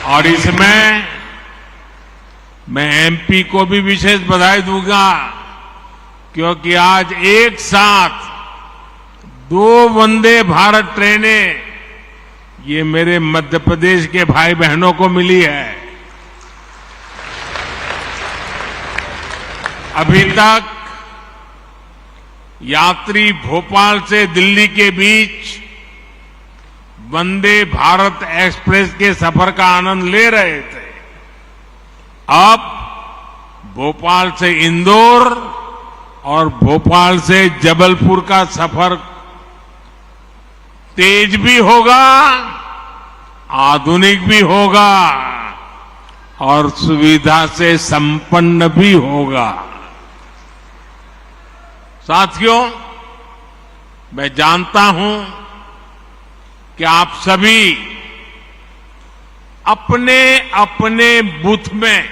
और इसमें मैं एमपी को भी विशेष बधाई दूंगा, क्योंकि आज एक साथ 2 वंदे भारत ट्रेनें ये मेरे मध्य प्रदेश के भाई बहनों को मिली है। अभी तक यात्री भोपाल से दिल्ली के बीच वंदे भारत एक्सप्रेस के सफर का आनंद ले रहे थे। अब भोपाल से इंदौर और भोपाल से जबलपुर का सफर तेज भी होगा, आधुनिक भी होगा और सुविधा से संपन्न भी होगा। साथियों, मैं जानता हूं कि आप सभी अपने अपने बूथ में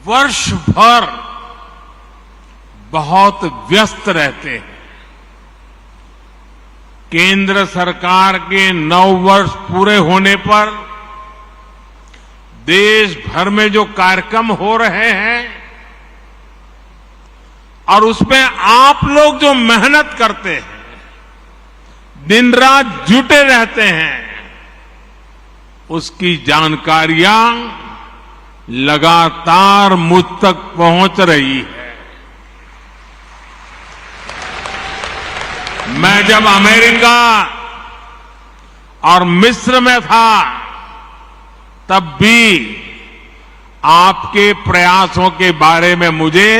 वर्ष भर बहुत व्यस्त रहते हैं। केंद्र सरकार के 9 वर्ष पूरे होने पर देश भर में जो कार्यक्रम हो रहे हैं और उसमें आप लोग जो मेहनत करते हैं, दिन रात जुटे रहते हैं, उसकी जानकारियां लगातार मुझ तक पहुंच रही है। मैं जब अमेरिका और मिस्र में था तब भी आपके प्रयासों के बारे में मुझे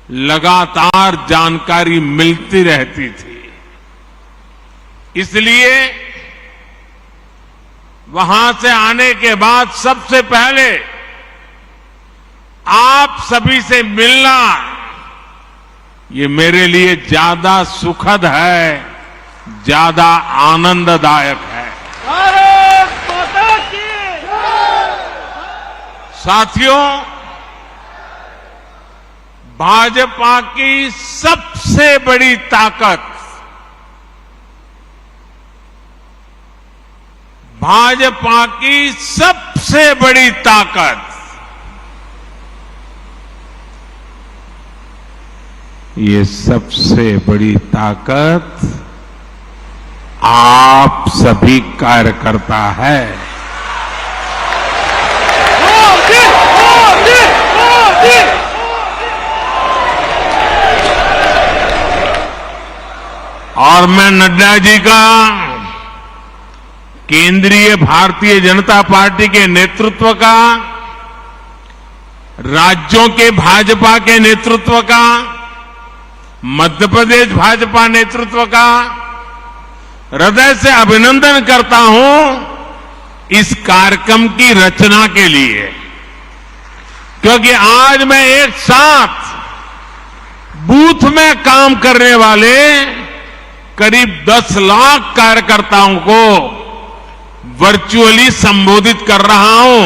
लगातार जानकारी मिलती रहती थी। इसलिए वहां से आने के बाद सबसे पहले आप सभी से मिलना ये मेरे लिए ज्यादा सुखद है, ज्यादा आनंददायक है। भारत माता की। साथियों, भाजपा की सबसे बड़ी ताकत, भाजपा की सबसे बड़ी ताकत ये सबसे बड़ी ताकत आप सभी कार्यकर्ता है। और मैं नड्डा जी का, केंद्रीय भारतीय जनता पार्टी के नेतृत्व का, राज्यों के भाजपा के नेतृत्व का, मध्य प्रदेश भाजपा नेतृत्व का हृदय से अभिनंदन करता हूं इस कार्यक्रम की रचना के लिए, क्योंकि आज मैं एक साथ बूथ में काम करने वाले करीब 10 लाख कार्यकर्ताओं को वर्चुअली संबोधित कर रहा हूं।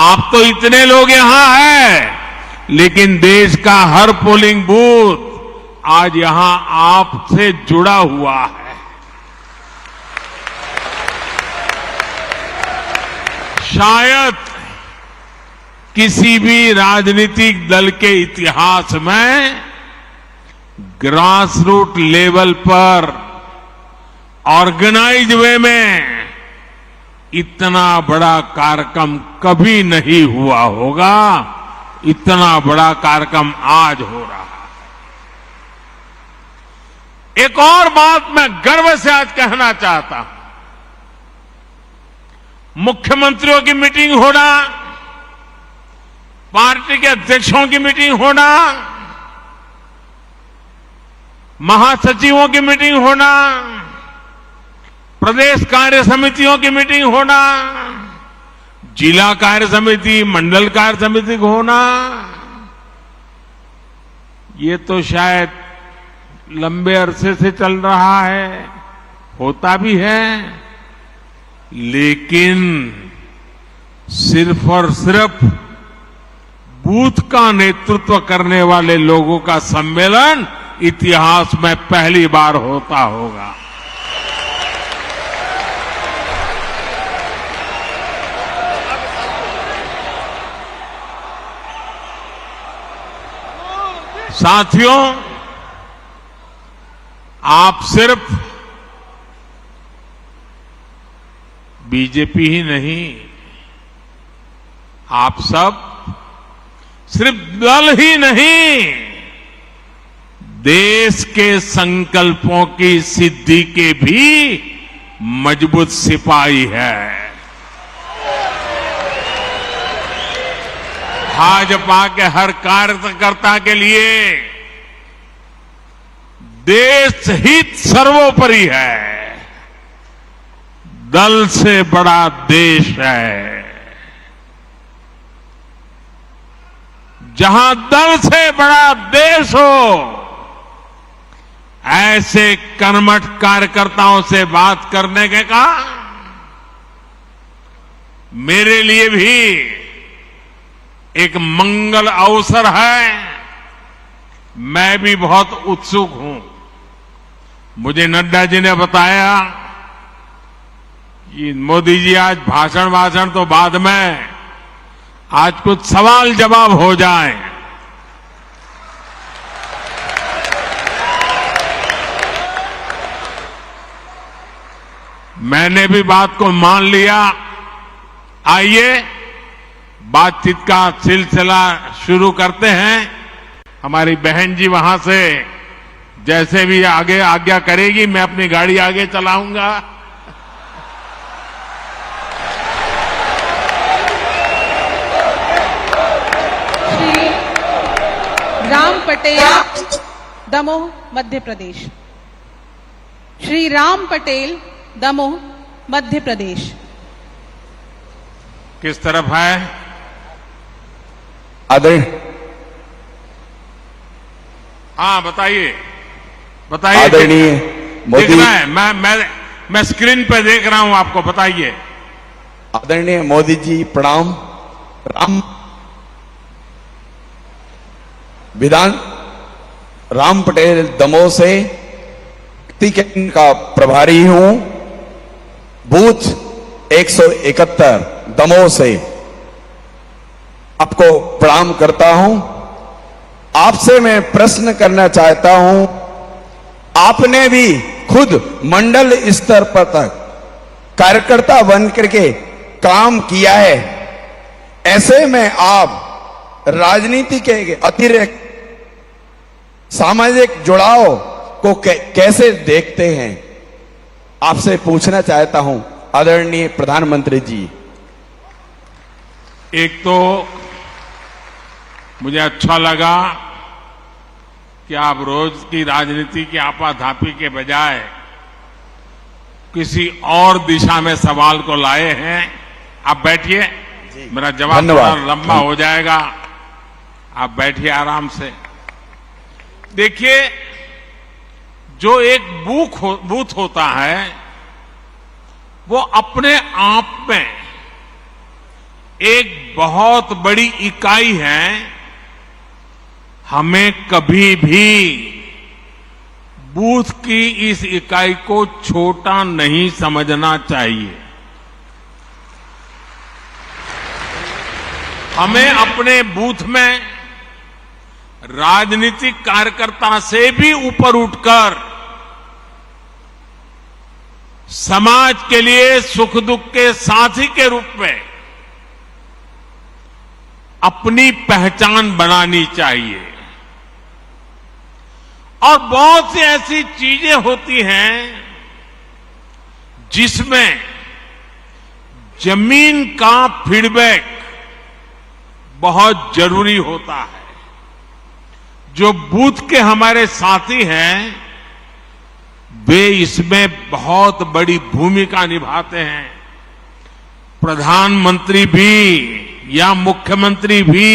आप तो इतने लोग यहां हैं, लेकिन देश का हर पोलिंग बूथ आज यहां आपसे जुड़ा हुआ है। शायद किसी भी राजनीतिक दल के इतिहास में ग्रास रूट लेवल पर ऑर्गेनाइज वे में इतना बड़ा कार्यक्रम कभी नहीं हुआ होगा। इतना बड़ा कार्यक्रम आज हो रहा है। एक और बात मैं गर्व से आज कहना चाहता हूं, मुख्यमंत्रियों की मीटिंग होना, पार्टी के अध्यक्षों की मीटिंग होना, महासचिवों की मीटिंग होना, प्रदेश कार्य समितियों की मीटिंग होना, जिला कार्य समिति, मंडल कार्य समिति को होना, ये तो शायद लंबे अरसे से चल रहा है, होता भी है, लेकिन सिर्फ और सिर्फ बूथ का नेतृत्व करने वाले लोगों का सम्मेलन इतिहास में पहली बार होता होगा। साथियों, आप सिर्फ बीजेपी ही नहीं, आप सब सिर्फ दल ही नहीं, देश के संकल्पों की सिद्धि के भी मजबूत सिपाही है। भाजपा के हर कार्यकर्ता के लिए देश हित सर्वोपरि है। दल से बड़ा देश है। जहां दल से बड़ा देश हो, ऐसे कर्मठ कार्यकर्ताओं से बात करने के का मेरे लिए भी एक मंगल अवसर है। मैं भी बहुत उत्सुक हूं। मुझे नड्डा जी ने बताया कि मोदी जी आज भाषण तो बाद में, आज कुछ सवाल जवाब हो जाए। मैंने भी बात को मान लिया। आइए बातचीत का सिलसिला शुरू करते हैं। हमारी बहन जी वहां से जैसे भी आगे आज्ञा करेगी, मैं अपनी गाड़ी आगे चलाऊंगा। श्री राम पटेल, दमोह, मध्य प्रदेश। श्री राम पटेल, दमोह, मध्य प्रदेश। किस तरफ है? हाँ, बताइए बताइए। आदरणीय मोदी, दिख रहा है, मैं स्क्रीन पे देख रहा हूं, आपको बताइए। आदरणीय मोदी जी प्रणाम। राम पटेल दमोह से टिकट का प्रभारी हूं। बूथ 171 दमोह से आपको प्रणाम करता हूं। आपसे मैं प्रश्न करना चाहता हूं। आपने भी खुद मंडल स्तर पर तक कार्यकर्ता बन करके काम किया है। ऐसे में आप राजनीति के अतिरिक्त सामाजिक जुड़ाव को कैसे देखते हैं? आपसे पूछना चाहता हूं आदरणीय प्रधानमंत्री जी। एक तो मुझे अच्छा लगा कि आप रोज की राजनीति की आपाधापी के बजाय किसी और दिशा में सवाल को लाए हैं। आप बैठिए, मेरा जवाब थोड़ा लंबा हो जाएगा। आप बैठिए आराम से। देखिए, जो एक बूथ होता है वो अपने आप में एक बहुत बड़ी इकाई है। हमें कभी भी बूथ की इस इकाई को छोटा नहीं समझना चाहिए। हमें अपने बूथ में राजनीतिक कार्यकर्ता से भी ऊपर उठकर समाज के लिए सुख दुख के साथी के रूप में अपनी पहचान बनानी चाहिए। और बहुत सी ऐसी चीजें होती हैं जिसमें जमीन का फीडबैक बहुत जरूरी होता है। जो बूथ के हमारे साथी हैं वे इसमें बहुत बड़ी भूमिका निभाते हैं। प्रधानमंत्री भी या मुख्यमंत्री भी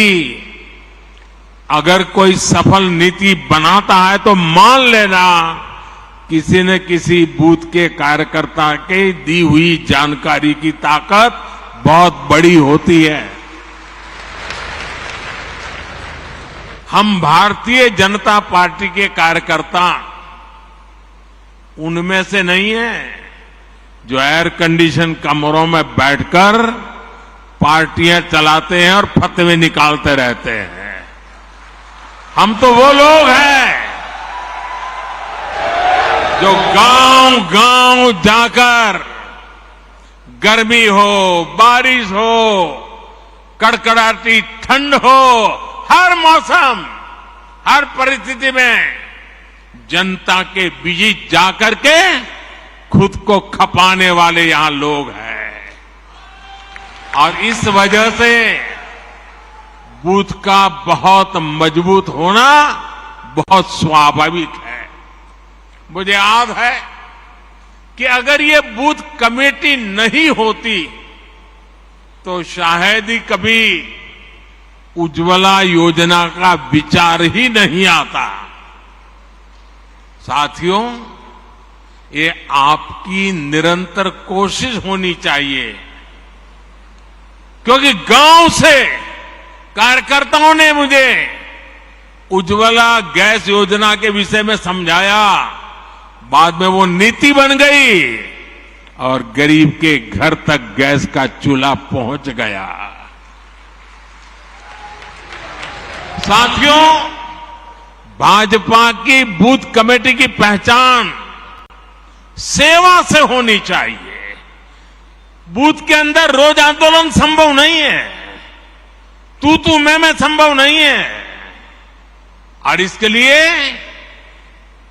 अगर कोई सफल नीति बनाता है तो मान लेना किसी न किसी बूथ के कार्यकर्ता के दी हुई जानकारी की ताकत बहुत बड़ी होती है। हम भारतीय जनता पार्टी के कार्यकर्ता उनमें से नहीं है जो एयर कंडीशन कमरों में बैठकर पार्टियां चलाते हैं और फतवे निकालते रहते हैं। हम तो वो लोग हैं जो गांव गांव जाकर गर्मी हो, बारिश हो, कड़कड़ाती ठंड हो, हर मौसम, हर परिस्थिति में जनता के बीच जाकर के खुद को खपाने वाले यहां लोग हैं। और इस वजह से बूथ का बहुत मजबूत होना बहुत स्वाभाविक है। मुझे याद है कि अगर ये बूथ कमेटी नहीं होती तो शायद ही कभी उज्ज्वला योजना का विचार ही नहीं आता। साथियों, ये आपकी निरंतर कोशिश होनी चाहिए, क्योंकि गांव से कार्यकर्ताओं ने मुझे उज्ज्वला गैस योजना के विषय में समझाया। बाद में वो नीति बन गई और गरीब के घर तक गैस का चूल्हा पहुंच गया। साथियों, भाजपा की बूथ कमेटी की पहचान सेवा से होनी चाहिए। बूथ के अंदर रोज आंदोलन संभव नहीं है, तू मैं संभव नहीं है। और इसके लिए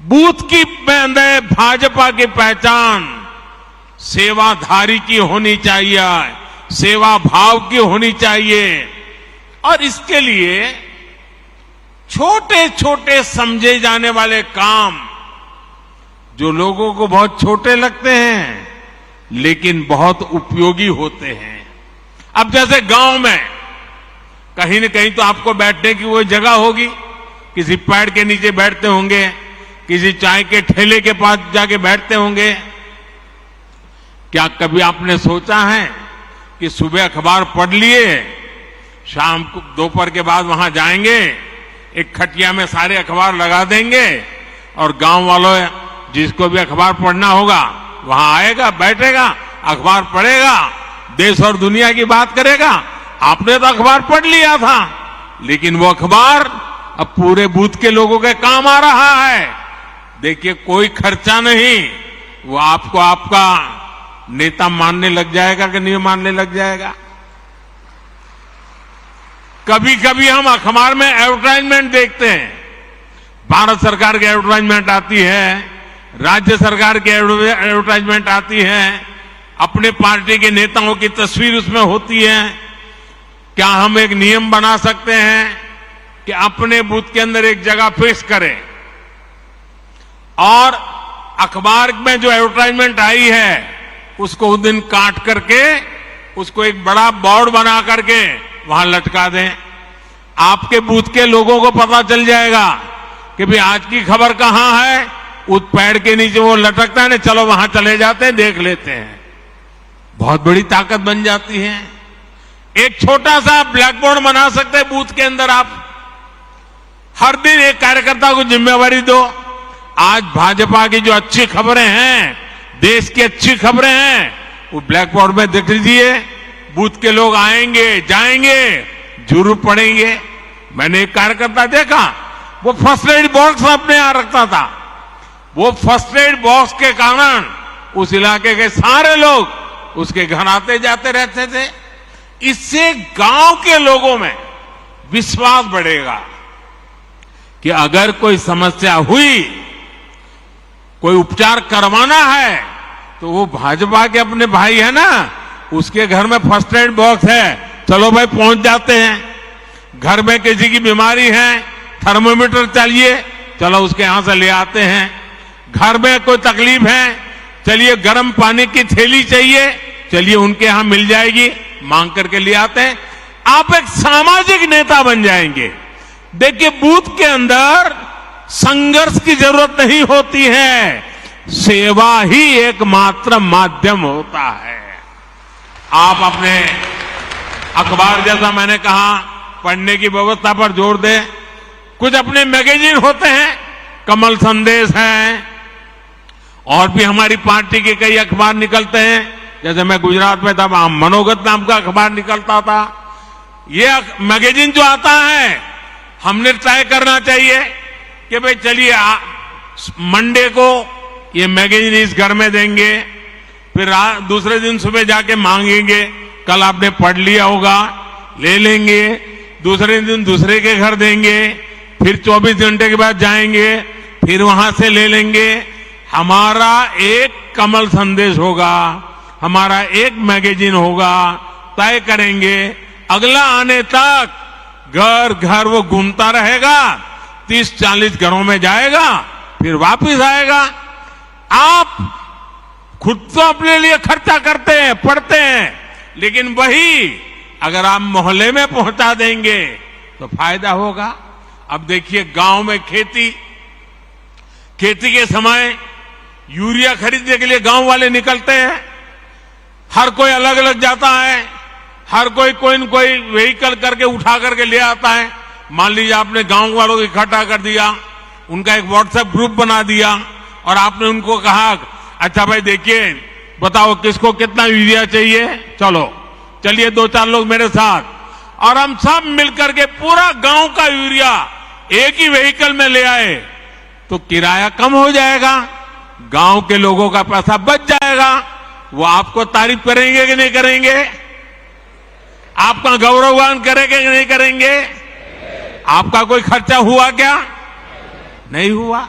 बूथ की अंदर भाजपा की पहचान सेवाधारी की होनी चाहिए, सेवा भाव की होनी चाहिए। और इसके लिए छोटे छोटे समझे जाने वाले काम जो लोगों को बहुत छोटे लगते हैं लेकिन बहुत उपयोगी होते हैं। अब जैसे गांव में कहीं न कहीं तो आपको बैठने की वो जगह होगी, किसी पेड़ के नीचे बैठते होंगे, किसी चाय के ठेले के पास जाके बैठते होंगे। क्या कभी आपने सोचा है कि सुबह अखबार पढ़ लिए, शाम को दोपहर के बाद वहां जाएंगे, एक खटिया में सारे अखबार लगा देंगे और गांव वालों जिसको भी अखबार पढ़ना होगा वहां आएगा, बैठेगा, अखबार पढ़ेगा, देश और दुनिया की बात करेगा। आपने तो अखबार पढ़ लिया था, लेकिन वो अखबार अब पूरे बूथ के लोगों के काम आ रहा है। देखिए, कोई खर्चा नहीं, वो आपको आपका नेता मानने लग जाएगा कि नहीं मानने लग जाएगा। कभी कभी हम अखबार में एडवर्टाइजमेंट देखते हैं, भारत सरकार की एडवर्टाइजमेंट आती है, राज्य सरकार की एडवर्टाइजमेंट आती है, अपने पार्टी के नेताओं की तस्वीर उसमें होती है। क्या हम एक नियम बना सकते हैं कि अपने बूथ के अंदर एक जगह फिक्स करें और अखबार में जो एडवर्टाइजमेंट आई है उसको उस दिन काट करके उसको एक बड़ा बोर्ड बना करके वहां लटका दें। आपके बूथ के लोगों को पता चल जाएगा कि भाई आज की खबर कहां है, उस पेड़ के नीचे वो लटकता है ना, चलो वहां चले जाते हैं, देख लेते हैं। बहुत बड़ी ताकत बन जाती है। एक छोटा सा ब्लैक बोर्ड बना सकते हैं बूथ के अंदर। आप हर दिन एक कार्यकर्ता को जिम्मेवारी दो, आज भाजपा की जो अच्छी खबरें हैं, देश की अच्छी खबरें हैं, वो ब्लैक बोर्ड में देख लीजिए। बूथ के लोग आएंगे, जाएंगे, जरूर पढ़ेंगे। मैंने एक कार्यकर्ता देखा, वो फर्स्ट एड बॉक्स अपने यहां रखता था। वो फर्स्ट एड बॉक्स के कारण उस इलाके के सारे लोग उसके घर आते जाते रहते थे। इससे गांव के लोगों में विश्वास बढ़ेगा कि अगर कोई समस्या हुई, कोई उपचार करवाना है, तो वो भाजपा के अपने भाई है ना, उसके घर में फर्स्ट एड बॉक्स है, चलो भाई पहुंच जाते हैं। घर में किसी की बीमारी है, थर्मोमीटर चाहिए, चलो उसके यहां से ले आते हैं। घर में कोई तकलीफ है, चलिए गर्म पानी की थैली चाहिए, चलिए उनके यहां मिल जाएगी, मांग करके ले आते हैं। आप एक सामाजिक नेता बन जाएंगे। देखिए, बूथ के अंदर संघर्ष की जरूरत नहीं होती है, सेवा ही एकमात्र माध्यम होता है। आप अपने अखबार, जैसा मैंने कहा, पढ़ने की व्यवस्था पर जोर दें। कुछ अपने मैगजीन होते हैं, कमल संदेश है, और भी हमारी पार्टी के कई अखबार निकलते हैं। जैसे मैं गुजरात में था, मनोगत नाम का अखबार निकलता था। ये मैगजीन जो आता है, हमने तय करना चाहिए कि भाई चलिए मंडे को ये मैगजीन इस घर में देंगे, फिर दूसरे दिन सुबह जाके मांगेंगे, कल आपने पढ़ लिया होगा, ले लेंगे, दूसरे दिन दूसरे के घर देंगे, फिर 24 घंटे के बाद जाएंगे, फिर वहां से ले लेंगे। हमारा एक कमल संदेश होगा, हमारा एक मैगजीन होगा, तय करेंगे, अगला आने तक घर घर वो घूमता रहेगा, 30-40 घरों में जाएगा, फिर वापस आएगा। आप खुद तो अपने लिए खर्चा करते हैं, पढ़ते हैं, लेकिन वही अगर आप मोहल्ले में पहुंचा देंगे तो फायदा होगा। अब देखिए गांव में खेती के समय यूरिया खरीदने के लिए गांव वाले निकलते हैं, हर कोई अलग अलग जाता है, हर कोई न कोई व्हीकल करके उठा करके ले आता है। मान लीजिए आपने गांव वालों को इकट्ठा कर दिया, उनका एक व्हाट्सएप ग्रुप बना दिया और आपने उनको कहा, अच्छा भाई देखिए बताओ किसको कितना यूरिया चाहिए, चलिए 2-4 लोग मेरे साथ, और हम सब मिलकर के पूरा गांव का यूरिया एक ही व्हीकल में ले आए तो किराया कम हो जाएगा, गांव के लोगों का पैसा बच जाएगा। वो आपको तारीफ करेंगे कि नहीं करेंगे? आपका गौरवगान करेंगे कि नहीं करेंगे? आपका कोई खर्चा हुआ क्या? नहीं हुआ।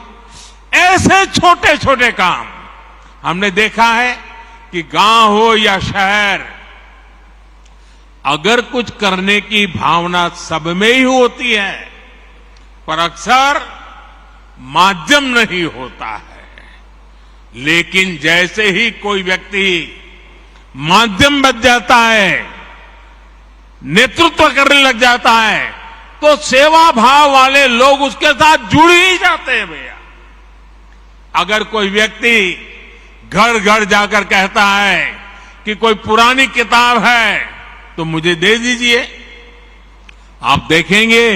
ऐसे छोटे छोटे काम हमने देखा है कि गांव हो या शहर, अगर कुछ करने की भावना सब में ही होती है, पर अक्सर माध्यम नहीं होता है। लेकिन जैसे ही कोई व्यक्ति माध्यम बन जाता है, नेतृत्व करने लग जाता है, तो सेवा भाव वाले लोग उसके साथ जुड़ ही जाते हैं भैया। अगर कोई व्यक्ति घर घर जाकर कहता है कि कोई पुरानी किताब है तो मुझे दे दीजिए, आप देखेंगे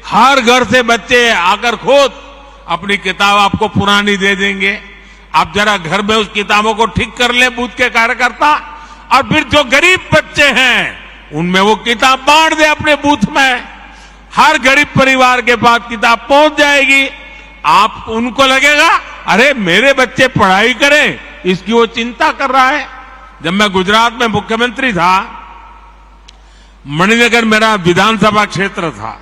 हर घर से बच्चे आकर खुद अपनी किताब आपको पुरानी दे देंगे। आप जरा घर में उस किताबों को ठीक कर ले बूथ के कार्यकर्ता, और फिर जो गरीब बच्चे हैं उनमें वो किताब बांट दे अपने बूथ में, हर गरीब परिवार के पास किताब पहुंच जाएगी। आप उनको लगेगा अरे मेरे बच्चे पढ़ाई करें, इसकी वो चिंता कर रहा है। जब मैं गुजरात में मुख्यमंत्री था, मणिनगर मेरा विधानसभा क्षेत्र था,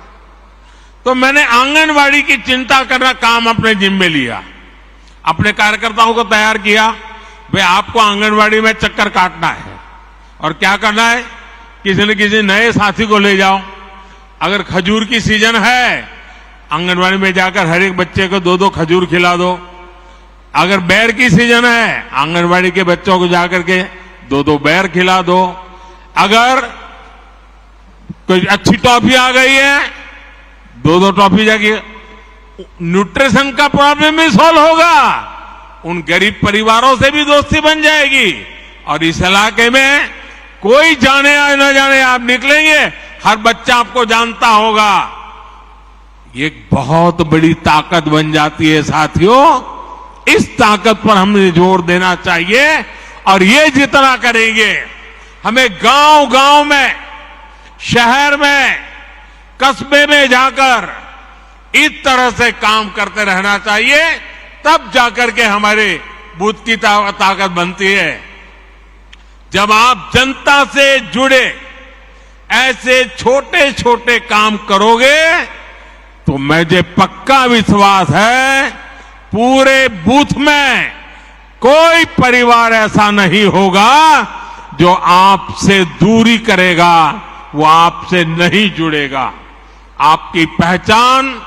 तो मैंने आंगनवाड़ी की चिंता करना काम अपने जिम्मे लिया, अपने कार्यकर्ताओं को तैयार किया, भाई आपको आंगनवाड़ी में चक्कर काटना है और क्या करना है, किसी न किसी नए साथी को ले जाओ। अगर खजूर की सीजन है, आंगनवाड़ी में जाकर हर एक बच्चे को 2-2 खजूर खिला दो। अगर बेर की सीजन है, आंगनवाड़ी के बच्चों को जाकर के 2-2 बेर खिला दो। अगर कोई अच्छी टॉफी आ गई है, 2-2 टॉफी जाके, न्यूट्रिशन का प्रॉब्लम भी सॉल्व होगा, उन गरीब परिवारों से भी दोस्ती बन जाएगी, और इस इलाके में कोई जाने या न जाने आप निकलेंगे, हर बच्चा आपको जानता होगा। ये बहुत बड़ी ताकत बन जाती है साथियों। इस ताकत पर हमें जोर देना चाहिए, और ये जितना करेंगे, हमें गांव गांव में, शहर में, कस्बे में जाकर इस तरह से काम करते रहना चाहिए, तब जाकर के हमारे बूथ की ताकत बनती है। जब आप जनता से जुड़े ऐसे छोटे छोटे काम करोगे तो मुझे पक्का विश्वास है पूरे बूथ में कोई परिवार ऐसा नहीं होगा जो आपसे दूरी करेगा, वो आपसे नहीं जुड़ेगा। आपकी पहचान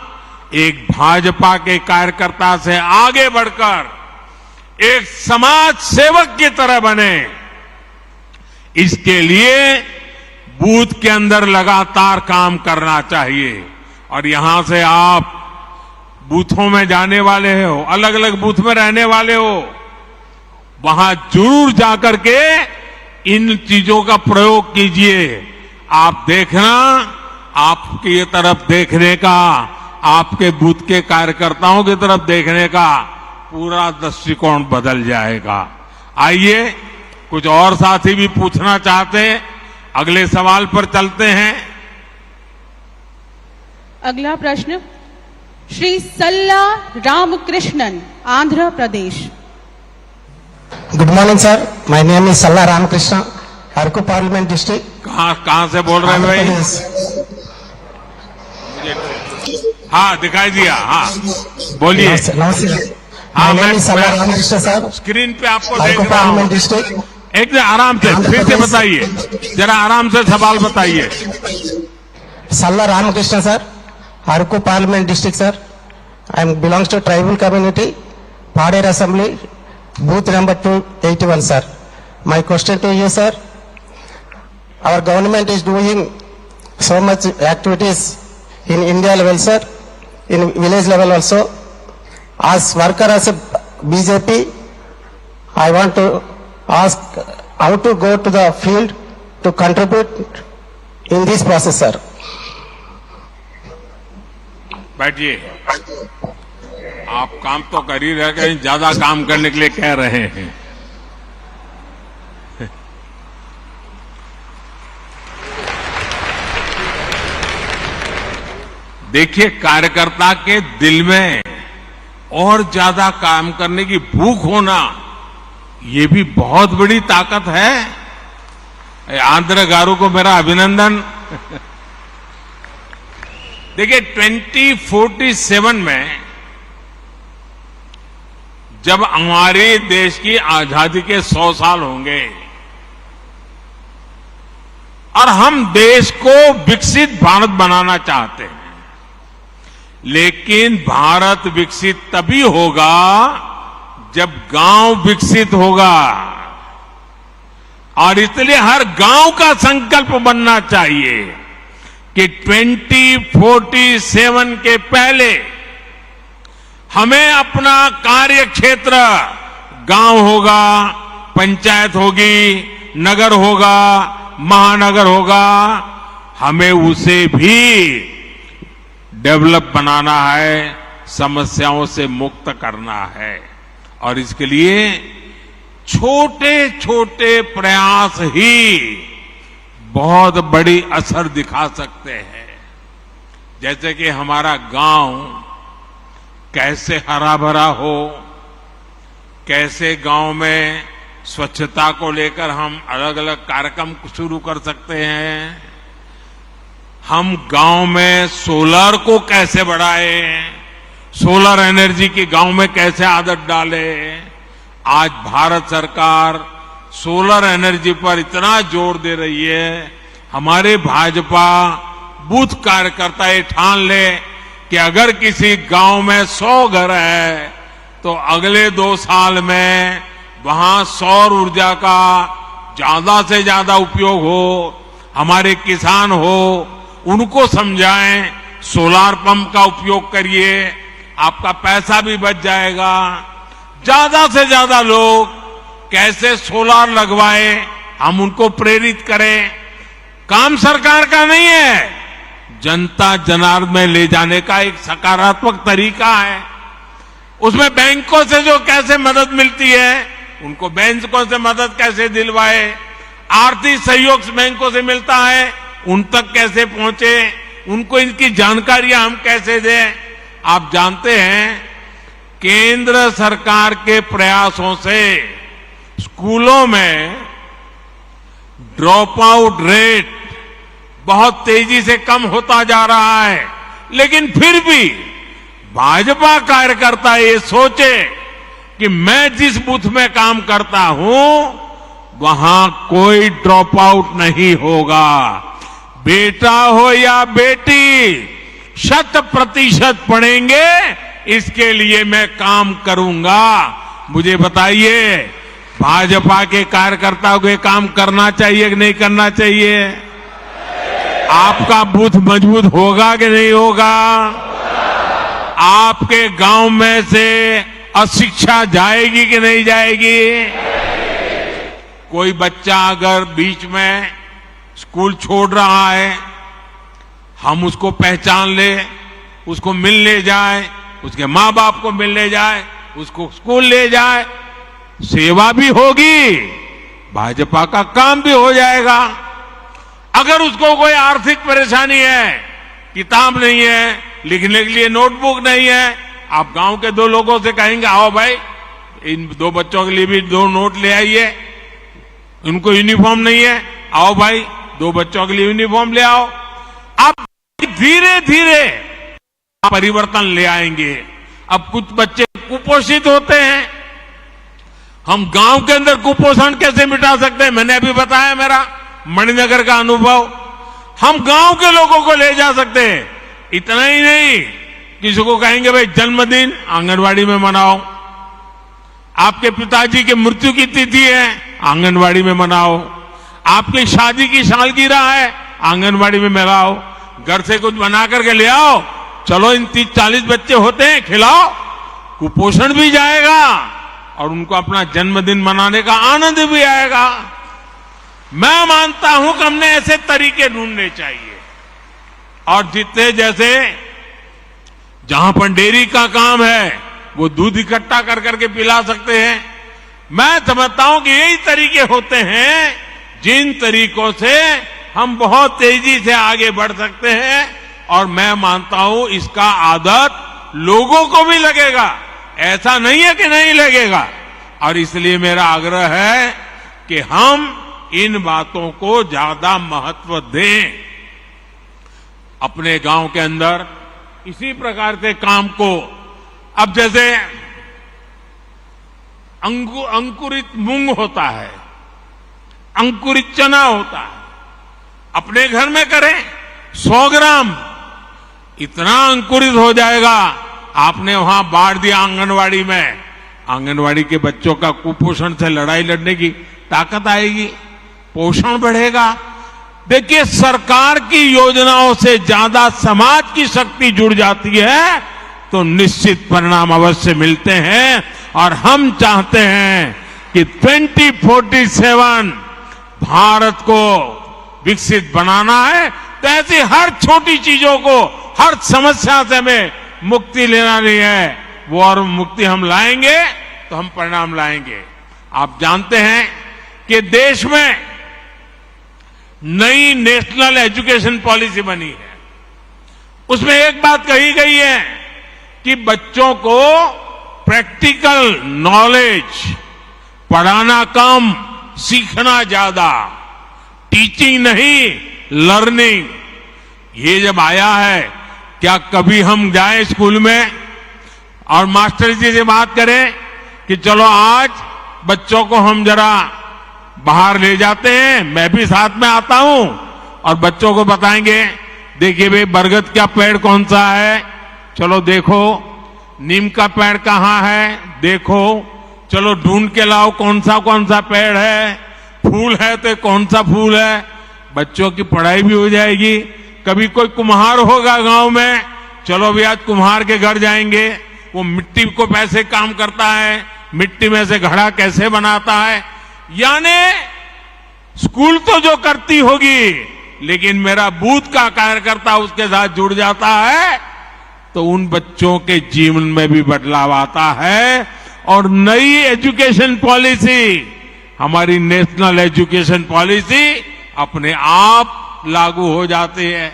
एक भाजपा के कार्यकर्ता से आगे बढ़कर एक समाज सेवक की तरह बने, इसके लिए बूथ के अंदर लगातार काम करना चाहिए। और यहां से आप बूथों में जाने वाले हो, अलग अलग बूथ में रहने वाले हो, वहां जरूर जाकर के इन चीजों का प्रयोग कीजिए। आप देखना, आपकी तरफ देखने का, आपके बूथ के कार्यकर्ताओं की तरफ देखने का पूरा दृष्टिकोण बदल जाएगा। आइए, कुछ और साथी भी पूछना चाहते हैं, अगले सवाल पर चलते हैं। अगला प्रश्न Shri Salla Ramakrishnan, Andhra Pradesh. Good morning sir, my name is Salla Ramakrishna, Araku parliament district. कहाँ से बोल रहे हैं भाई? हाँ, दिखाई दिया। हाँ, बोलिए। नमस्ते। हाँ, my name is Salla Ramakrishna sir, screen पे आपको देख अरकू रहा पार्लियामेंट हूँ। डिस्ट्रिक्ट। एक आराम से फिर से बताइए, जरा आराम से सवाल बताइए। Salla Ramakrishna sir, Araku parliament district sir. I am belongs to tribal community, Paderu assembly, booth number 281 sir. My question to you sir, our government is doing so much activities in India level sir, in village level also. As worker as a BJP, I want to ask how to go to the field to contribute in this process sir. बैठिए। आप काम तो कर ही रहे, कहीं ज्यादा काम करने के लिए कह रहे हैं। देखिए, कार्यकर्ता के दिल में और ज्यादा काम करने की भूख होना, ये भी बहुत बड़ी ताकत है। आंध्र गारू को मेरा अभिनंदन। देखिए, 2047 में जब हमारे देश की आजादी के 100 साल होंगे और हम देश को विकसित भारत बनाना चाहते हैं, लेकिन भारत विकसित तभी होगा जब गांव विकसित होगा। और इसलिए हर गांव का संकल्प बनना चाहिए कि 2047 के पहले हमें अपना कार्य क्षेत्र, गांव होगा, पंचायत होगी, नगर होगा, महानगर होगा, हमें उसे भी डेवलप बनाना है, समस्याओं से मुक्त करना है। और इसके लिए छोटे छोटे प्रयास ही बहुत बड़ी असर दिखा सकते हैं। जैसे कि हमारा गांव कैसे हरा भरा हो, कैसे गांव में स्वच्छता को लेकर हम अलग अलग कार्यक्रम शुरू कर सकते हैं, हम गांव में सोलर को कैसे बढ़ाएं, सोलर एनर्जी की गांव में कैसे आदत डालें। आज भारत सरकार सोलर एनर्जी पर इतना जोर दे रही है, हमारे भाजपा बूथ कार्यकर्ता ये ठान ले कि अगर किसी गांव में 100 घर है तो अगले 2 साल में वहां सौर ऊर्जा का ज्यादा से ज्यादा उपयोग हो। हमारे किसान हो, उनको समझाएं, सोलार पंप का उपयोग करिए, आपका पैसा भी बच जाएगा। ज्यादा से ज्यादा लोग कैसे सोलार लगवाएं, हम उनको प्रेरित करें। काम सरकार का नहीं है, जनता जनार्दन में ले जाने का एक सकारात्मक तरीका है। उसमें बैंकों से जो कैसे मदद मिलती है, उनको बैंकों से मदद कैसे दिलवाए, आर्थिक सहयोग बैंकों से मिलता है, उन तक कैसे पहुंचे, उनको इनकी जानकारियां हम कैसे दें। आप जानते हैं, केंद्र सरकार के प्रयासों से स्कूलों में ड्रॉप आउट रेट बहुत तेजी से कम होता जा रहा है, लेकिन फिर भी भाजपा कार्यकर्ता ये सोचे कि मैं जिस बूथ में काम करता हूं वहां कोई ड्रॉप आउट नहीं होगा। बेटा हो या बेटी 100% पढ़ेंगे, इसके लिए मैं काम करूंगा। मुझे बताइए, भाजपा के कार्यकर्ताओं को काम करना चाहिए कि नहीं करना चाहिए? आपका बूथ मजबूत होगा कि नहीं होगा? आपके गांव में से अशिक्षा जाएगी कि नहीं जाएगी? कोई बच्चा अगर बीच में स्कूल छोड़ रहा है, हम उसको पहचान ले, उसको मिलने जाए, उसके मां बाप को मिलने जाए, उसको स्कूल ले जाए, सेवा भी होगी, भाजपा का काम भी हो जाएगा। अगर उसको कोई आर्थिक परेशानी है किताब नहीं है, लिखने के लिए नोटबुक नहीं है। आप गांव के 2 लोगों से कहेंगे आओ भाई इन 2 बच्चों के लिए भी 2 नोट ले आइए, उनको यूनिफॉर्म नहीं है, आओ भाई 2 बच्चों के लिए यूनिफॉर्म ले आओ। आप धीरे धीरे परिवर्तन ले आएंगे। अब कुछ बच्चे कुपोषित होते हैं, हम गांव के अंदर कुपोषण कैसे मिटा सकते हैं? मैंने अभी बताया मेरा मणिनगर का अनुभव। हम गांव के लोगों को ले जा सकते हैं। इतना ही नहीं, किसी को कहेंगे भाई जन्मदिन आंगनवाड़ी में मनाओ, आपके पिताजी की मृत्यु की तिथि है आंगनवाड़ी में मनाओ, आपकी शादी की सालगिरह है आंगनवाड़ी में मनाओ, घर से कुछ बना करके ले आओ, चलो इन 30-40 बच्चे होते हैं खिलाओ, कुपोषण भी जाएगा और उनको अपना जन्मदिन मनाने का आनंद भी आएगा। मैं मानता हूं कि हमने ऐसे तरीके ढूंढने चाहिए। और जितने जैसे जहां पर डेयरी का काम है वो दूध इकट्ठा कर करके पिला सकते हैं। मैं समझता हूं कि यही तरीके होते हैं जिन तरीकों से हम बहुत तेजी से आगे बढ़ सकते हैं। और मैं मानता हूं इसका आदत लोगों को भी लगेगा, ऐसा नहीं है कि नहीं लगेगा। और इसलिए मेरा आग्रह है कि हम इन बातों को ज्यादा महत्व दें। अपने गांव के अंदर इसी प्रकार से काम को, अब जैसे अंकुरित मूंग होता है, अंकुरित चना होता है, अपने घर में करें 100 ग्राम, इतना अंकुरित हो जाएगा। आपने वहां बांट दिया आंगनवाड़ी में, आंगनवाड़ी के बच्चों का कुपोषण से लड़ाई लड़ने की ताकत आएगी, पोषण बढ़ेगा। देखिए, सरकार की योजनाओं से ज्यादा समाज की शक्ति जुड़ जाती है तो निश्चित परिणाम अवश्य मिलते हैं। और हम चाहते हैं कि 2047 भारत को विकसित बनाना है, तो ऐसी हर छोटी चीजों को, हर समस्या से हमें मुक्ति लेना नहीं है। वो और मुक्ति हम लाएंगे तो हम परिणाम लाएंगे। आप जानते हैं कि देश में नई नेशनल एजुकेशन पॉलिसी बनी है। उसमें एक बात कही गई है कि बच्चों को प्रैक्टिकल नॉलेज, पढ़ाना कम, सीखना ज्यादा, टीचिंग नहीं लर्निंग। ये जब आया है, क्या कभी हम जाएं स्कूल में और मास्टर जी से बात करें कि चलो आज बच्चों को हम जरा बाहर ले जाते हैं, मैं भी साथ में आता हूं और बच्चों को बताएंगे, देखिए भाई बरगद का पेड़ कौन सा है, चलो देखो, नीम का पेड़ कहाँ है, देखो, चलो ढूंढ के लाओ कौन सा पेड़ है, फूल है तो कौन सा फूल है। बच्चों की पढ़ाई भी हो जाएगी। कभी कोई कुम्हार होगा गांव में, चलो भी आज कुम्हार के घर जाएंगे, वो मिट्टी को कैसे काम करता है, मिट्टी में से घड़ा कैसे बनाता है। यानी स्कूल तो जो करती होगी, लेकिन मेरा बूथ का कार्यकर्ता उसके साथ जुड़ जाता है तो उन बच्चों के जीवन में भी बदलाव आता है। और नई एजुकेशन पॉलिसी, हमारी नेशनल एजुकेशन पॉलिसी अपने आप लागू हो जाती है।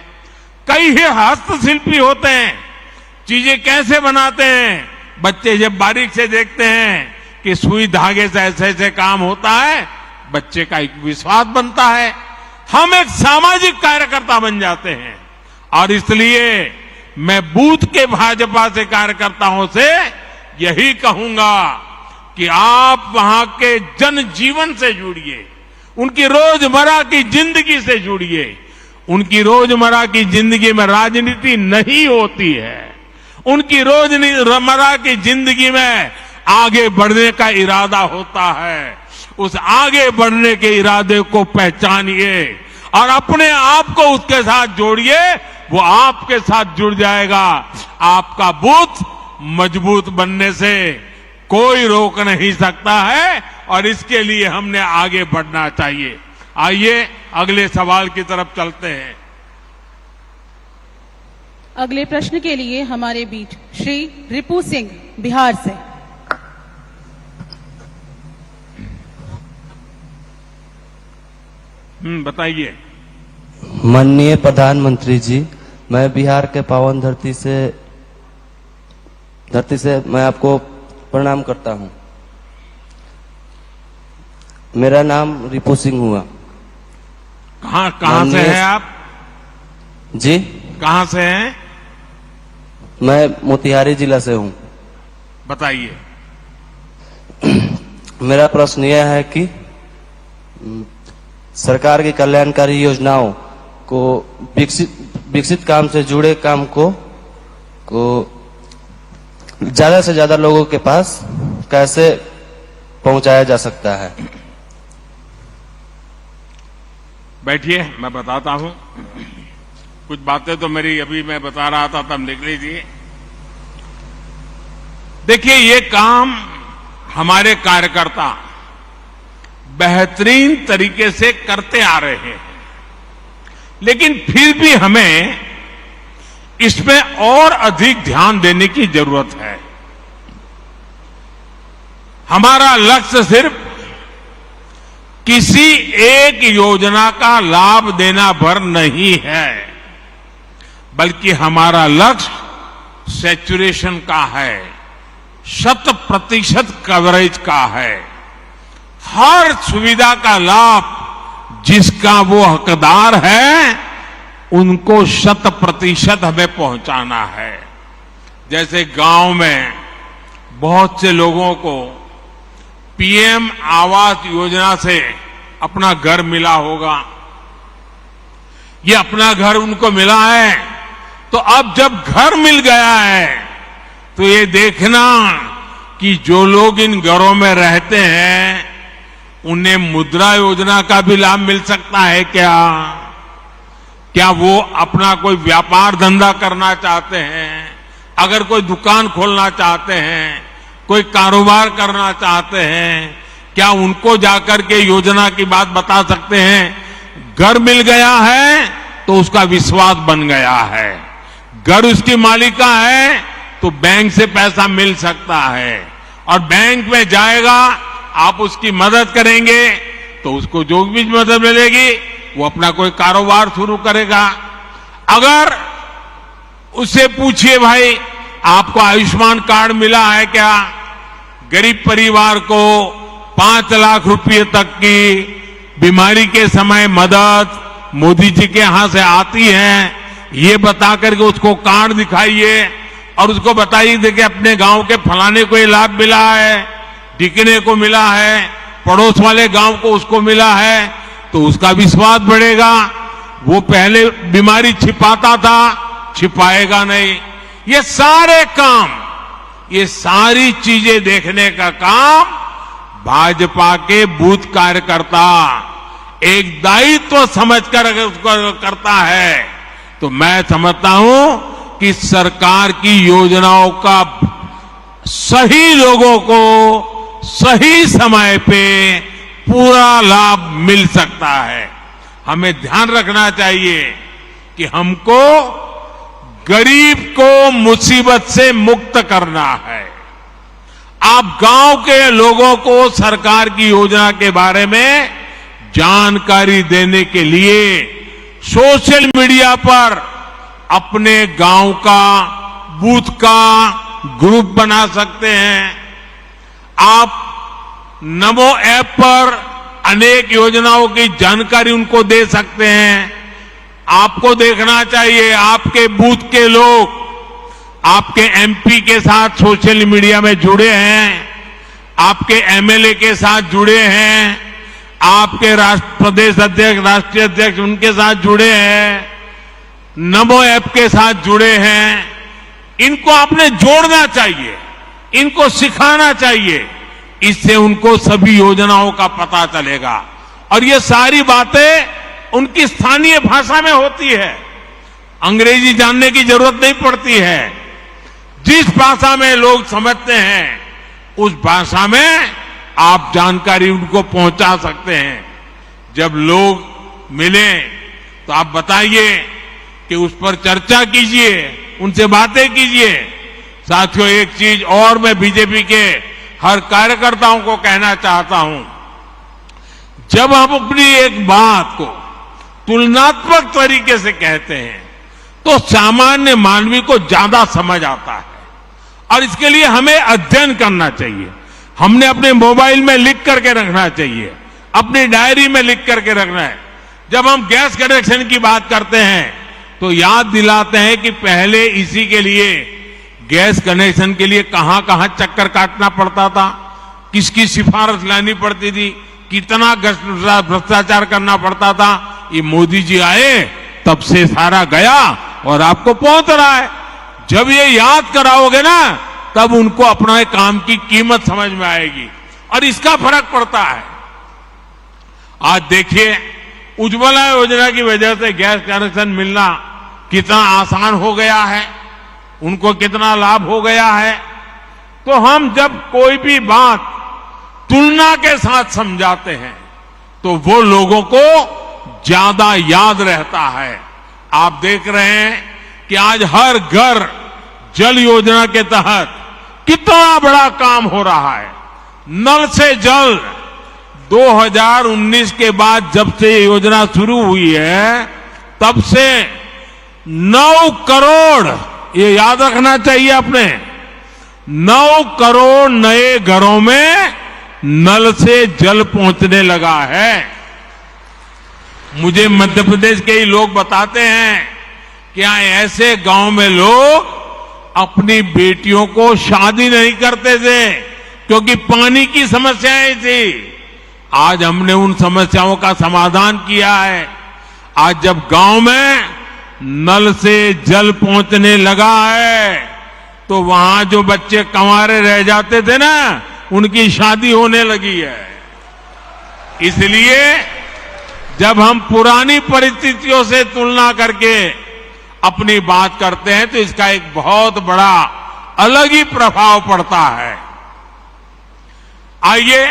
कई हस्तशिल्पी होते हैं, चीजें कैसे बनाते हैं, बच्चे जब बारीक से देखते हैं कि सुई धागे से ऐसे ऐसे काम होता है, बच्चे का एक विश्वास बनता है, हम एक सामाजिक कार्यकर्ता बन जाते हैं। और इसलिए मैं बूथ के भाजपा से कार्यकर्ताओं से यही कहूंगा कि आप वहां के जनजीवन से जुड़िए, उनकी रोजमर्रा की जिंदगी से जुड़िए। उनकी रोजमर्रा की जिंदगी में राजनीति नहीं होती है, उनकी रोजमर्रा की जिंदगी में आगे बढ़ने का इरादा होता है। उस आगे बढ़ने के इरादे को पहचानिए और अपने आप को उसके साथ जोड़िए, वो आपके साथ जुड़ जाएगा। आपका बूथ मजबूत बनने से कोई रोक नहीं सकता है और इसके लिए हमने आगे बढ़ना चाहिए। आइए अगले सवाल की तरफ चलते हैं। अगले प्रश्न के लिए हमारे बीच श्री रिपू सिंह बिहार से। बताइए। माननीय प्रधानमंत्री जी, मैं बिहार के पावन धरती से मैं आपको प्रणाम करता हूं। मेरा नाम रिपू सिंह हुआ। कहाँ से हैं आप? जी, कहाँ से हैं? मैं मोतिहारी जिला से हूं। बताइए। मेरा प्रश्न यह है कि सरकार की कल्याणकारी योजनाओं को विकसित काम से जुड़े काम को ज्यादा से ज्यादा लोगों के पास कैसे पहुंचाया जा सकता है? बैठिए, मैं बताता हूं। कुछ बातें तो मेरी अभी मैं बता रहा था तब लिख लीजिए। देखिए, ये काम हमारे कार्यकर्ता बेहतरीन तरीके से करते आ रहे हैं, लेकिन फिर भी हमें इसमें और अधिक ध्यान देने की जरूरत है। हमारा लक्ष्य सिर्फ किसी एक योजना का लाभ देना भर नहीं है, बल्कि हमारा लक्ष्य सैचुरेशन का है, 100% कवरेज का है। हर सुविधा का लाभ जिसका वो हकदार है उनको 100% हमें पहुंचाना है। जैसे गांव में बहुत से लोगों को पीएम आवास योजना से अपना घर मिला होगा। ये अपना घर उनको मिला है, तो अब जब घर मिल गया है तो ये देखना कि जो लोग इन घरों में रहते हैं उन्हें मुद्रा योजना का भी लाभ मिल सकता है क्या वो अपना कोई व्यापार धंधा करना चाहते हैं, अगर कोई दुकान खोलना चाहते हैं, कोई कारोबार करना चाहते हैं, क्या उनको जाकर के योजना की बात बता सकते हैं? घर मिल गया है तो उसका विश्वास बन गया है। घर उसकी मालिका है तो बैंक से पैसा मिल सकता है, और बैंक में जाएगा, आप उसकी मदद करेंगे तो उसको जो भी मदद मिलेगी वो अपना कोई कारोबार शुरू करेगा। अगर उससे पूछिए, भाई आपको आयुष्मान कार्ड मिला है क्या? गरीब परिवार को 5 लाख रुपए तक की बीमारी के समय मदद मोदी जी के यहां से आती है, ये बता करके उसको कार्ड दिखाइए और उसको बताइए, देखिए अपने गांव के फलाने को ये लाभ मिला है, ढिकने को मिला है, पड़ोस वाले गांव को उसको मिला है, तो उसका विश्वास बढ़ेगा। वो पहले बीमारी छिपाता था, छिपाएगा नहीं। ये सारे काम, ये सारी चीजें देखने का काम भाजपा के बूथ कार्यकर्ता एक दायित्व समझकर अगर उसको करता है तो मैं समझता हूं कि सरकार की योजनाओं का सही लोगों को सही समय पे पूरा लाभ मिल सकता है। हमें ध्यान रखना चाहिए कि हमको गरीब को मुसीबत से मुक्त करना है। आप गांव के लोगों को सरकार की योजना के बारे में जानकारी देने के लिए सोशल मीडिया पर अपने गांव का, बूथ का ग्रुप बना सकते हैं। आप नमो ऐप पर अनेक योजनाओं की जानकारी उनको दे सकते हैं। आपको देखना चाहिए, आपके बूथ के लोग आपके एमपी के साथ सोशल मीडिया में जुड़े हैं, आपके एमएलए के साथ जुड़े हैं, आपके प्रदेश अध्यक्ष, राष्ट्रीय अध्यक्ष उनके साथ जुड़े हैं, नमो ऐप के साथ जुड़े हैं। इनको आपने जोड़ना चाहिए, इनको सिखाना चाहिए, इससे उनको सभी योजनाओं का पता चलेगा। और ये सारी बातें उनकी स्थानीय भाषा में होती है, अंग्रेजी जानने की जरूरत नहीं पड़ती है। जिस भाषा में लोग समझते हैं उस भाषा में आप जानकारी उनको पहुंचा सकते हैं। जब लोग मिले तो आप बताइए कि उस पर चर्चा कीजिए, उनसे बातें कीजिए। साथियों, एक चीज और मैं बीजेपी के हर कार्यकर्ताओं को कहना चाहता हूं, जब हम अपनी एक बात को तुलनात्मक तरीके से कहते हैं तो सामान्य मानवी को ज्यादा समझ आता है। और इसके लिए हमें अध्ययन करना चाहिए। हमने अपने मोबाइल में लिख करके रखना चाहिए, अपनी डायरी में लिख करके रखना है। जब हम गैस कनेक्शन की बात करते हैं तो याद दिलाते हैं कि पहले इसी के लिए गैस कनेक्शन के लिए कहां कहां चक्कर काटना पड़ता था, किसकी सिफारिश लानी पड़ती थी, कितना भ्रष्टाचार करना पड़ता था। ये मोदी जी आए तब से सारा गया और आपको पहुंच रहा है। जब ये याद कराओगे ना तब उनको अपना काम की कीमत समझ में आएगी और इसका फर्क पड़ता है। आज देखिए उज्ज्वला योजना की वजह से गैस कनेक्शन मिलना कितना आसान हो गया है, उनको कितना लाभ हो गया है। तो हम जब कोई भी बात तुलना के साथ समझाते हैं तो वो लोगों को ज्यादा याद रहता है। आप देख रहे हैं कि आज हर घर जल योजना के तहत कितना बड़ा काम हो रहा है। नल से जल 2019 के बाद जब से ये योजना शुरू हुई है तब से 9 करोड़, ये याद रखना चाहिए आपने, 9 करोड़ नए घरों में नल से जल पहुंचने लगा है। मुझे मध्य प्रदेश के ही लोग बताते हैं कि यहाँ ऐसे गांव में लोग अपनी बेटियों को शादी नहीं करते थे क्योंकि पानी की समस्याएं थी। आज हमने उन समस्याओं का समाधान किया है। आज जब गांव में नल से जल पहुंचने लगा है तो वहां जो बच्चे कंवारे रह जाते थे ना, उनकी शादी होने लगी है। इसलिए जब हम पुरानी परिस्थितियों से तुलना करके अपनी बात करते हैं तो इसका एक बहुत बड़ा अलग ही प्रभाव पड़ता है। आइए,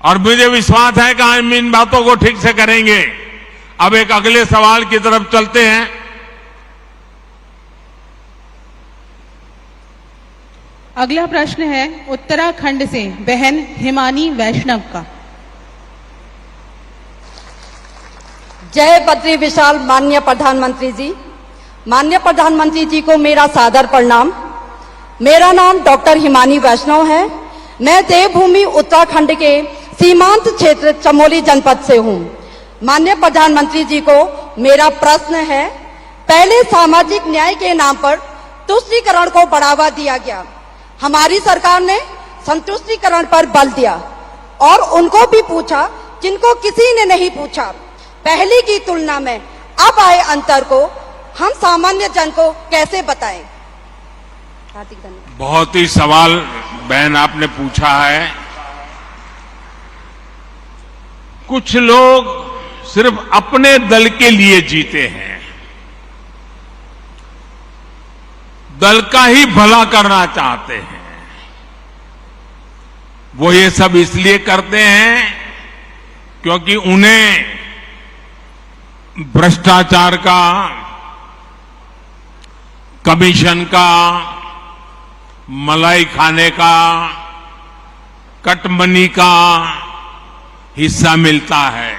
और मुझे विश्वास है कि हम इन बातों को ठीक से करेंगे। अब एक अगले सवाल की तरफ चलते हैं। अगला प्रश्न है उत्तराखंड से बहन हिमानी वैष्णव का। जय बद्री विशाल माननीय प्रधानमंत्री जी। माननीय प्रधानमंत्री जी को मेरा सादर प्रणाम। मेरा नाम डॉक्टर हिमानी वैष्णव है। मैं देवभूमि उत्तराखंड के सीमांत क्षेत्र चमोली जनपद से हूँ। माननीय प्रधानमंत्री जी को मेरा प्रश्न है, पहले सामाजिक न्याय के नाम पर तुष्टीकरण को बढ़ावा दिया गया। हमारी सरकार ने संतुष्टीकरण पर बल दिया और उनको भी पूछा जिनको किसी ने नहीं पूछा। पहले की तुलना में अब आए अंतर को हम सामान्य जन को कैसे बताएं? हार्दिक धन्यवाद। बहुत ही सवाल बहन आपने पूछा है। कुछ लोग सिर्फ अपने दल के लिए जीते हैं, दल का ही भला करना चाहते हैं। वो ये सब इसलिए करते हैं क्योंकि उन्हें भ्रष्टाचार का, कमीशन का, मलाई खाने का, कटमनी का हिस्सा मिलता है।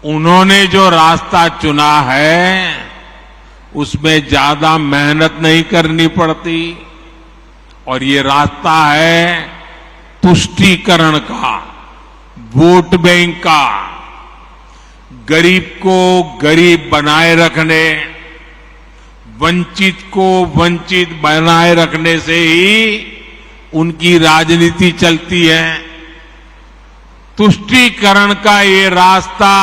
उन्होंने जो रास्ता चुना है उसमें ज्यादा मेहनत नहीं करनी पड़ती और ये रास्ता है तुष्टीकरण का, वोट बैंक का, गरीब को गरीब बनाए रखने, वंचित को वंचित बनाए रखने से ही उनकी राजनीति चलती है। तुष्टीकरण का ये रास्ता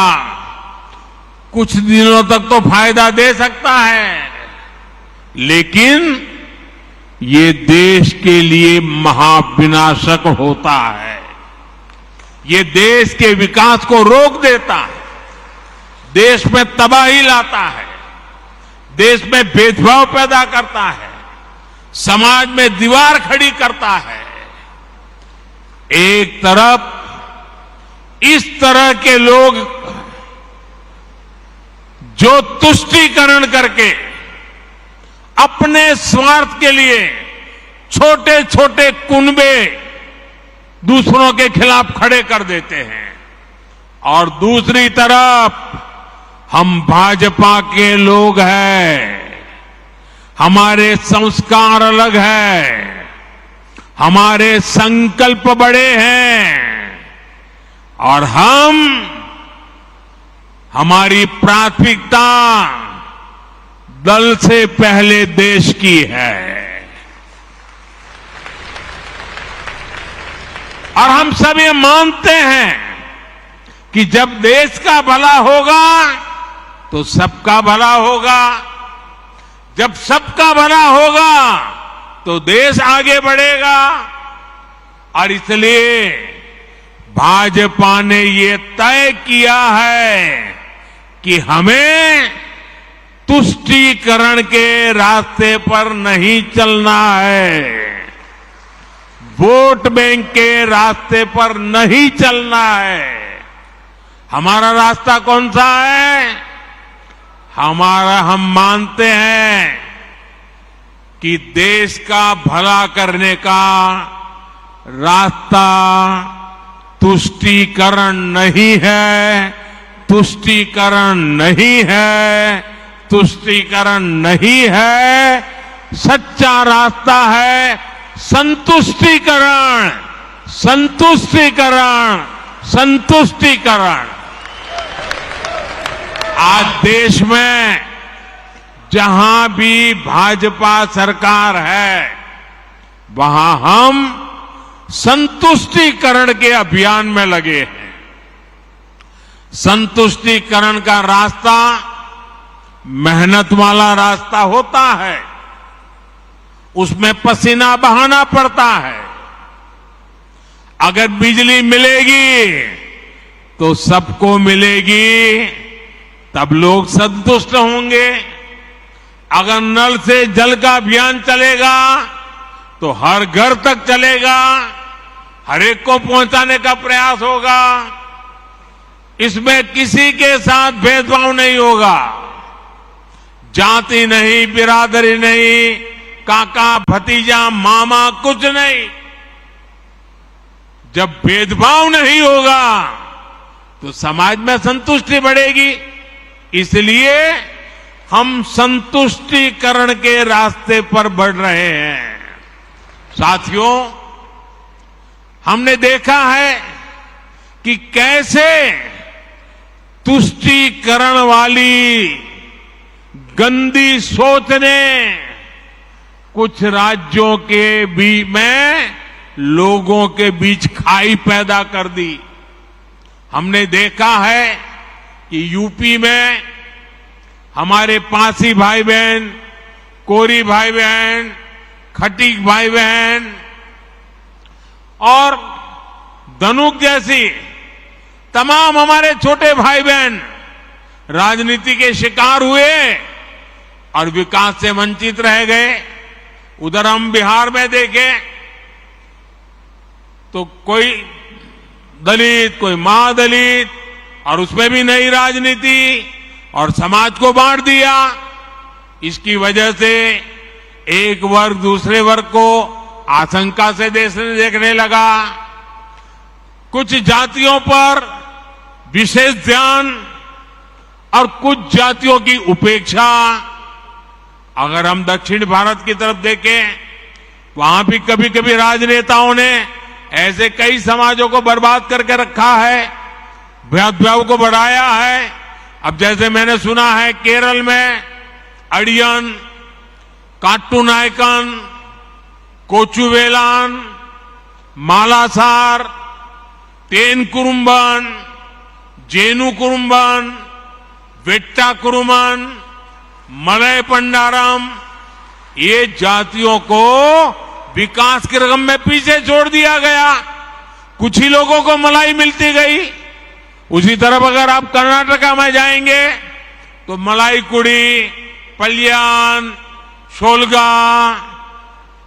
कुछ दिनों तक तो फायदा दे सकता है, लेकिन ये देश के लिए महाविनाशक होता है। ये देश के विकास को रोक देता है, देश में तबाही लाता है, देश में भेदभाव पैदा करता है, समाज में दीवार खड़ी करता है। एक तरफ इस तरह के लोग जो तुष्टीकरण करके अपने स्वार्थ के लिए छोटे छोटे कुनबे दूसरों के खिलाफ खड़े कर देते हैं, और दूसरी तरफ हम भाजपा के लोग हैं, हमारे संस्कार अलग हैं, हमारे संकल्प बड़े हैं और हमारी प्राथमिकता दल से पहले देश की है। और हम सब ये मानते हैं कि जब देश का भला होगा तो सबका भला होगा, जब सबका भला होगा तो देश आगे बढ़ेगा। और इसलिए भाजपा ने ये तय किया है कि हमें तुष्टीकरण के रास्ते पर नहीं चलना है, वोट बैंक के रास्ते पर नहीं चलना है। हमारा रास्ता कौन सा है? हम मानते हैं कि देश का भला करने का रास्ता तुष्टीकरण नहीं है, तुष्टीकरण नहीं है, तुष्टीकरण नहीं है। सच्चा रास्ता है संतुष्टीकरण, संतुष्टीकरण, संतुष्टीकरण। आज देश में जहां भी भाजपा सरकार है वहां हम संतुष्टीकरण के अभियान में लगे हैं। संतुष्टीकरण का रास्ता मेहनत वाला रास्ता होता है, उसमें पसीना बहाना पड़ता है। अगर बिजली मिलेगी तो सबको मिलेगी, तब लोग संतुष्ट होंगे। अगर नल से जल का अभियान चलेगा तो हर घर तक चलेगा, हर एक को पहुंचाने का प्रयास होगा। इसमें किसी के साथ भेदभाव नहीं होगा, जाति नहीं, बिरादरी नहीं, काका भतीजा मामा कुछ नहीं। जब भेदभाव नहीं होगा तो समाज में संतुष्टि बढ़ेगी। इसलिए हम संतुष्टिकरण के रास्ते पर बढ़ रहे हैं। साथियों, हमने देखा है कि कैसे तुष्टीकरण वाली गंदी सोच ने कुछ राज्यों के बीच में लोगों के बीच खाई पैदा कर दी। हमने देखा है कि यूपी में हमारे पासी भाई बहन, कोरी भाई बहन, खटीक भाई बहन और धनुक जैसी तमाम हमारे छोटे भाई बहन राजनीति के शिकार हुए और विकास से वंचित रह गए। उधर हम बिहार में देखें तो कोई दलित, कोई महादलित, और उसमें भी नई राजनीति और समाज को बांट दिया। इसकी वजह से एक वर्ग दूसरे वर्ग को आशंका से देखने लगा। कुछ जातियों पर विशेष ध्यान और कुछ जातियों की उपेक्षा। अगर हम दक्षिण भारत की तरफ देखें, वहां भी कभी कभी राजनेताओं ने ऐसे कई समाजों को बर्बाद करके रखा है, भेदभाव को बढ़ाया है। अब जैसे मैंने सुना है केरल में अड़ियन, काट्टू नायकन, कोचुवेलान, मालासार, तेन कुरुम्बन, जेनु कुरुम्बन, वेट्टा कुरुमन, मलय पंडारम, ये जातियों को विकास के रकम में पीछे छोड़ दिया गया। कुछ ही लोगों को मलाई मिलती गई। उसी तरफ अगर आप कर्नाटका में जाएंगे तो मलाई कुड़ी, पल्यान, शोलगा,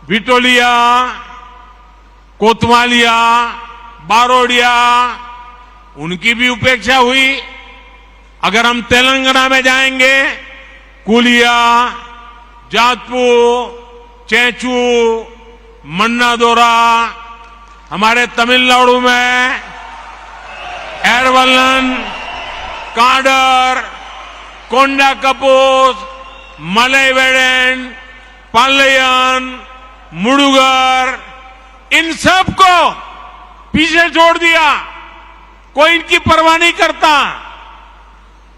विटोलिया, कोतवालिया, बारोडिया, उनकी भी उपेक्षा हुई। अगर हम तेलंगाना में जाएंगे, कुलिया, जातपू, चेंचू, मन्नादोरा, हमारे तमिलनाडु में एरवलन, काडर, कोंडा कपूस, मलैवेड़न, पालयन, मुडुगर, इन सब को पीछे छोड़ दिया। कोई इनकी परवाह नहीं करता।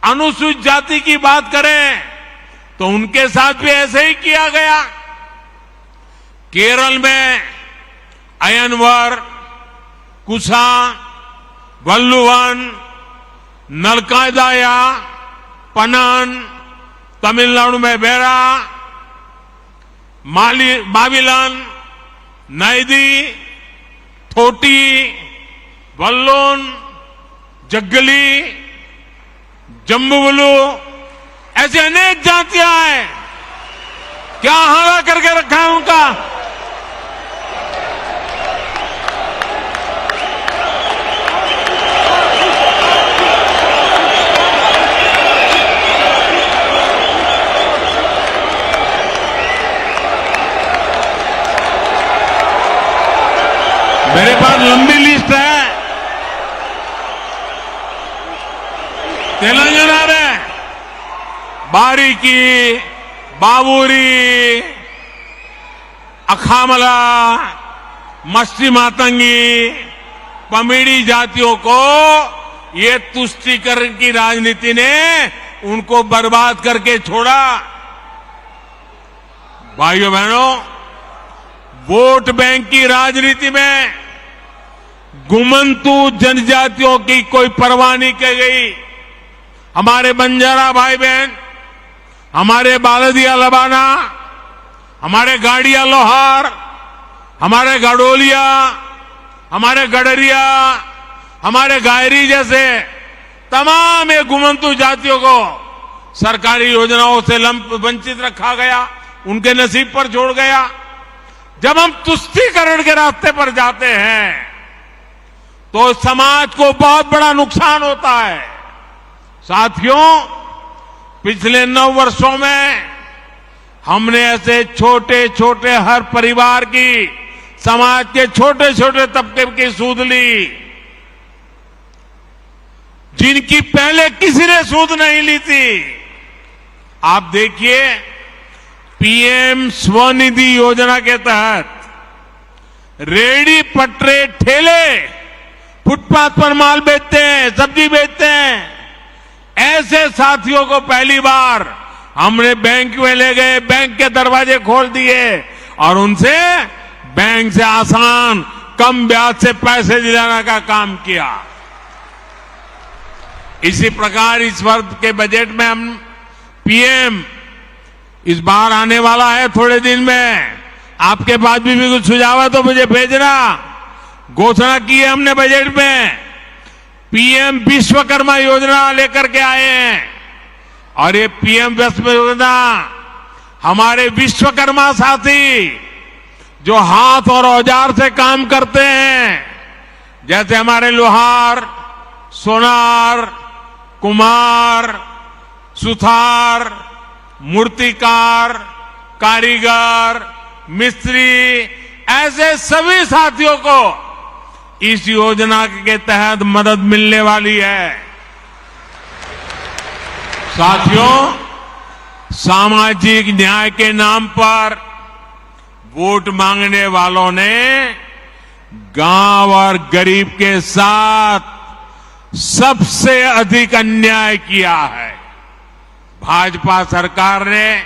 अनुसूचित जाति की बात करें तो उनके साथ भी ऐसे ही किया गया। केरल में अयनवर, कुसा, वल्लुवन, नलकादाया, पनन, तमिलनाडु में बेरा, माविलन, नैदी, थोटी, वल्लोन, जग्गली, जम्बुवलू, ऐसे अनेक जातियां हैं। क्या हारा करके रखा है उनका? मेरे पास लंबी लिस्ट है। तेलंगाना में बारीकी, बाबूरी, अखामला, मस्ती मातंगी, पमीड़ी जातियों को ये तुष्टीकरण की राजनीति ने उनको बर्बाद करके छोड़ा। भाइयों बहनों, वोट बैंक की राजनीति में गुमंतु जनजातियों की कोई परवाह नहीं की गई। हमारे बंजारा भाई बहन, हमारे बालदिया लबाना, हमारे गाड़िया लोहार, हमारे गडोलिया, हमारे गडरिया, हमारे गायरी जैसे तमाम ये गुमंतु जातियों को सरकारी योजनाओं से वंचित रखा गया, उनके नसीब पर छोड़ गया। जब हम तुष्टीकरण के रास्ते पर जाते हैं तो समाज को बहुत बड़ा नुकसान होता है। साथियों, पिछले 9 वर्षों में हमने ऐसे छोटे छोटे हर परिवार की, समाज के छोटे छोटे तबके की सूद ली, जिनकी पहले किसी ने सूद नहीं ली थी। आप देखिए, पीएम स्वनिधि योजना के तहत रेडी पटरे ठेले फुटपाथ पर माल बेचते हैं, सब्जी बेचते हैं, ऐसे साथियों को पहली बार हमने बैंक में ले गए, बैंक के दरवाजे खोल दिए और उनसे बैंक से आसान कम ब्याज से पैसे दिलाने का काम किया। इसी प्रकार इस वर्ष के बजट में हम पीएम इस बार आने वाला है थोड़े दिन में, आपके पास भी कुछ सुझाव है तो मुझे भेजना। घोषणा की है हमने बजट में, पीएम विश्वकर्मा योजना लेकर के आए हैं। और ये पीएम विश्वकर्मा योजना हमारे विश्वकर्मा साथी जो हाथ और औजार से काम करते हैं, जैसे हमारे लोहार, सोनार, कुम्हार, सुथार, मूर्तिकार, कारीगर, मिस्त्री, ऐसे सभी साथियों को इस योजना के तहत मदद मिलने वाली है। साथियों, सामाजिक न्याय के नाम पर वोट मांगने वालों ने गांव और गरीब के साथ सबसे अधिक अन्याय किया है। भाजपा सरकार ने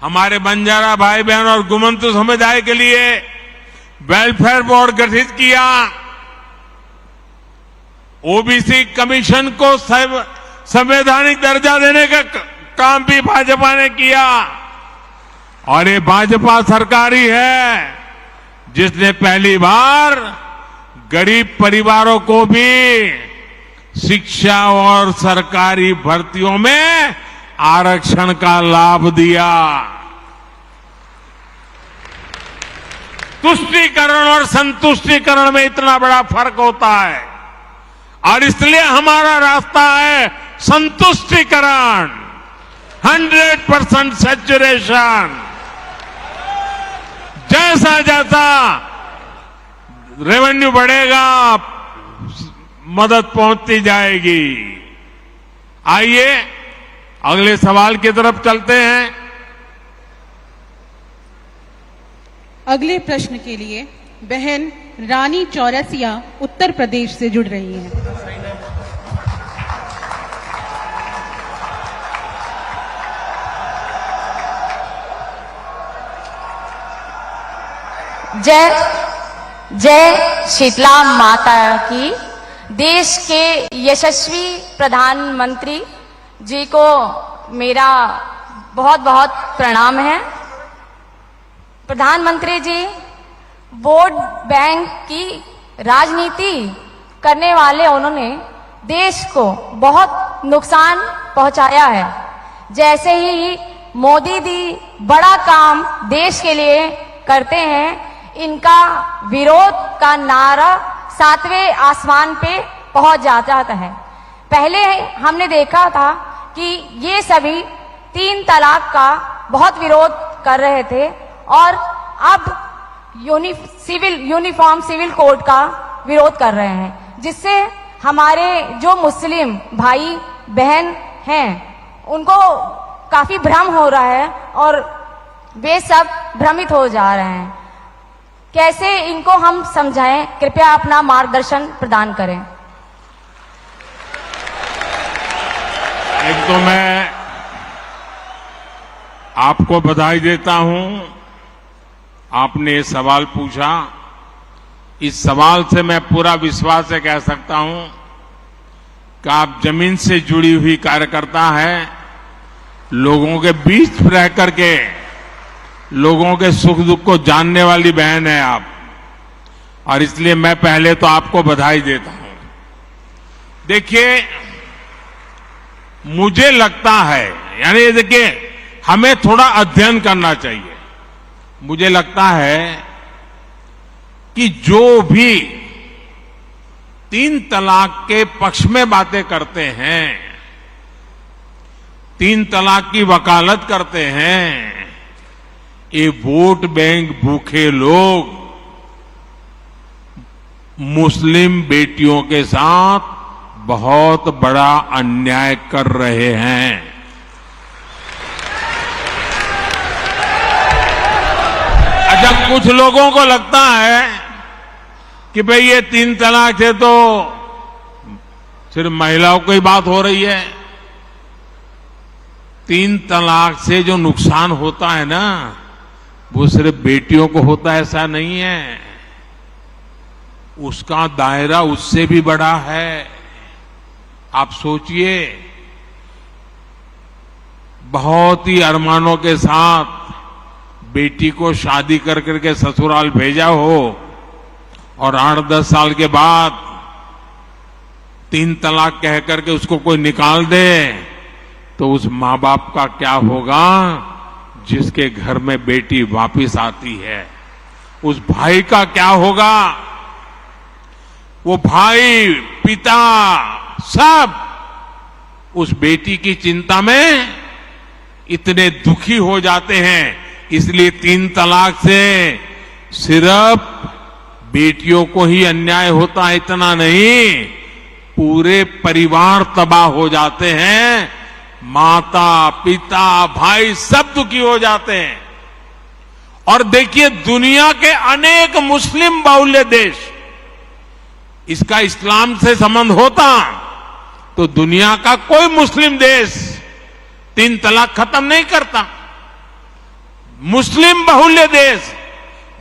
हमारे बंजारा भाई बहन और गुमंतु समुदाय के लिए वेलफेयर बोर्ड गठित किया। ओबीसी कमीशन को संवैधानिक दर्जा देने का काम भी भाजपा ने किया। और ये भाजपा सरकार ही है जिसने पहली बार गरीब परिवारों को भी शिक्षा और सरकारी भर्तियों में आरक्षण का लाभ दिया। तुष्टीकरण और संतुष्टीकरण में इतना बड़ा फर्क होता है और इसलिए हमारा रास्ता है संतुष्टीकरण, 100% सैचुरेशन। जैसा जैसा रेवेन्यू बढ़ेगा, मदद पहुंचती जाएगी। आइए अगले सवाल की तरफ चलते हैं। अगले प्रश्न के लिए बहन रानी चौरसिया उत्तर प्रदेश से जुड़ रही हैं। जय जय शीतला माता की। देश के यशस्वी प्रधानमंत्री जी को मेरा बहुत बहुत प्रणाम है। प्रधानमंत्री जी वोट बैंक की राजनीति करने वाले उन्होंने देश को बहुत नुकसान पहुंचाया है। जैसे ही मोदी जी बड़ा काम देश के लिए करते हैं, इनका विरोध का नारा 7वें आसमान पे पहुंच जाता है। पहले हमने देखा था कि ये सभी 3 तलाक का बहुत विरोध कर रहे थे और अब यूनिफॉर्म सिविल कोड का विरोध कर रहे हैं, जिससे हमारे जो मुस्लिम भाई बहन हैं उनको काफी भ्रम हो रहा है और वे सब भ्रमित हो जा रहे हैं। कैसे इनको हम समझाएं? कृपया अपना मार्गदर्शन प्रदान करें। एक तो मैं आपको बधाई देता हूं, आपने ये सवाल पूछा। इस सवाल से मैं पूरा विश्वास से कह सकता हूं कि आप जमीन से जुड़ी हुई कार्यकर्ता हैं, लोगों के बीच रह करके लोगों के सुख दुख को जानने वाली बहन है आप, और इसलिए मैं पहले तो आपको बधाई देता हूं। देखिए, मुझे लगता है, यानी देखिए, हमें थोड़ा अध्ययन करना चाहिए। मुझे लगता है कि जो भी 3 तलाक के पक्ष में बातें करते हैं, 3 तलाक की वकालत करते हैं, ये वोट बैंक भूखे लोग मुस्लिम बेटियों के साथ बहुत बड़ा अन्याय कर रहे हैं। अच्छा, कुछ लोगों को लगता है कि भाई ये 3 तलाक से तो सिर्फ महिलाओं की बात हो रही है। 3 तलाक से जो नुकसान होता है ना, वो सिर्फ बेटियों को होता है ऐसा नहीं है, उसका दायरा उससे भी बड़ा है। आप सोचिए, बहुत ही अरमानों के साथ बेटी को शादी कर करके ससुराल भेजा हो और 8-10 साल के बाद 3 तलाक कह करके उसको कोई निकाल दे, तो उस मां बाप का क्या होगा जिसके घर में बेटी वापिस आती है? उस भाई का क्या होगा? वो भाई, पिता, सब उस बेटी की चिंता में इतने दुखी हो जाते हैं। इसलिए 3 तलाक से सिर्फ बेटियों को ही अन्याय होता है इतना नहीं, पूरे परिवार तबाह हो जाते हैं, माता, पिता, भाई सब दुखी हो जाते हैं। और देखिए, दुनिया के अनेक मुस्लिम बाहुल्य देश, इसका इस्लाम से संबंध होता तो दुनिया का कोई मुस्लिम देश 3 तलाक खत्म नहीं करता। मुस्लिम बाहुल्य देश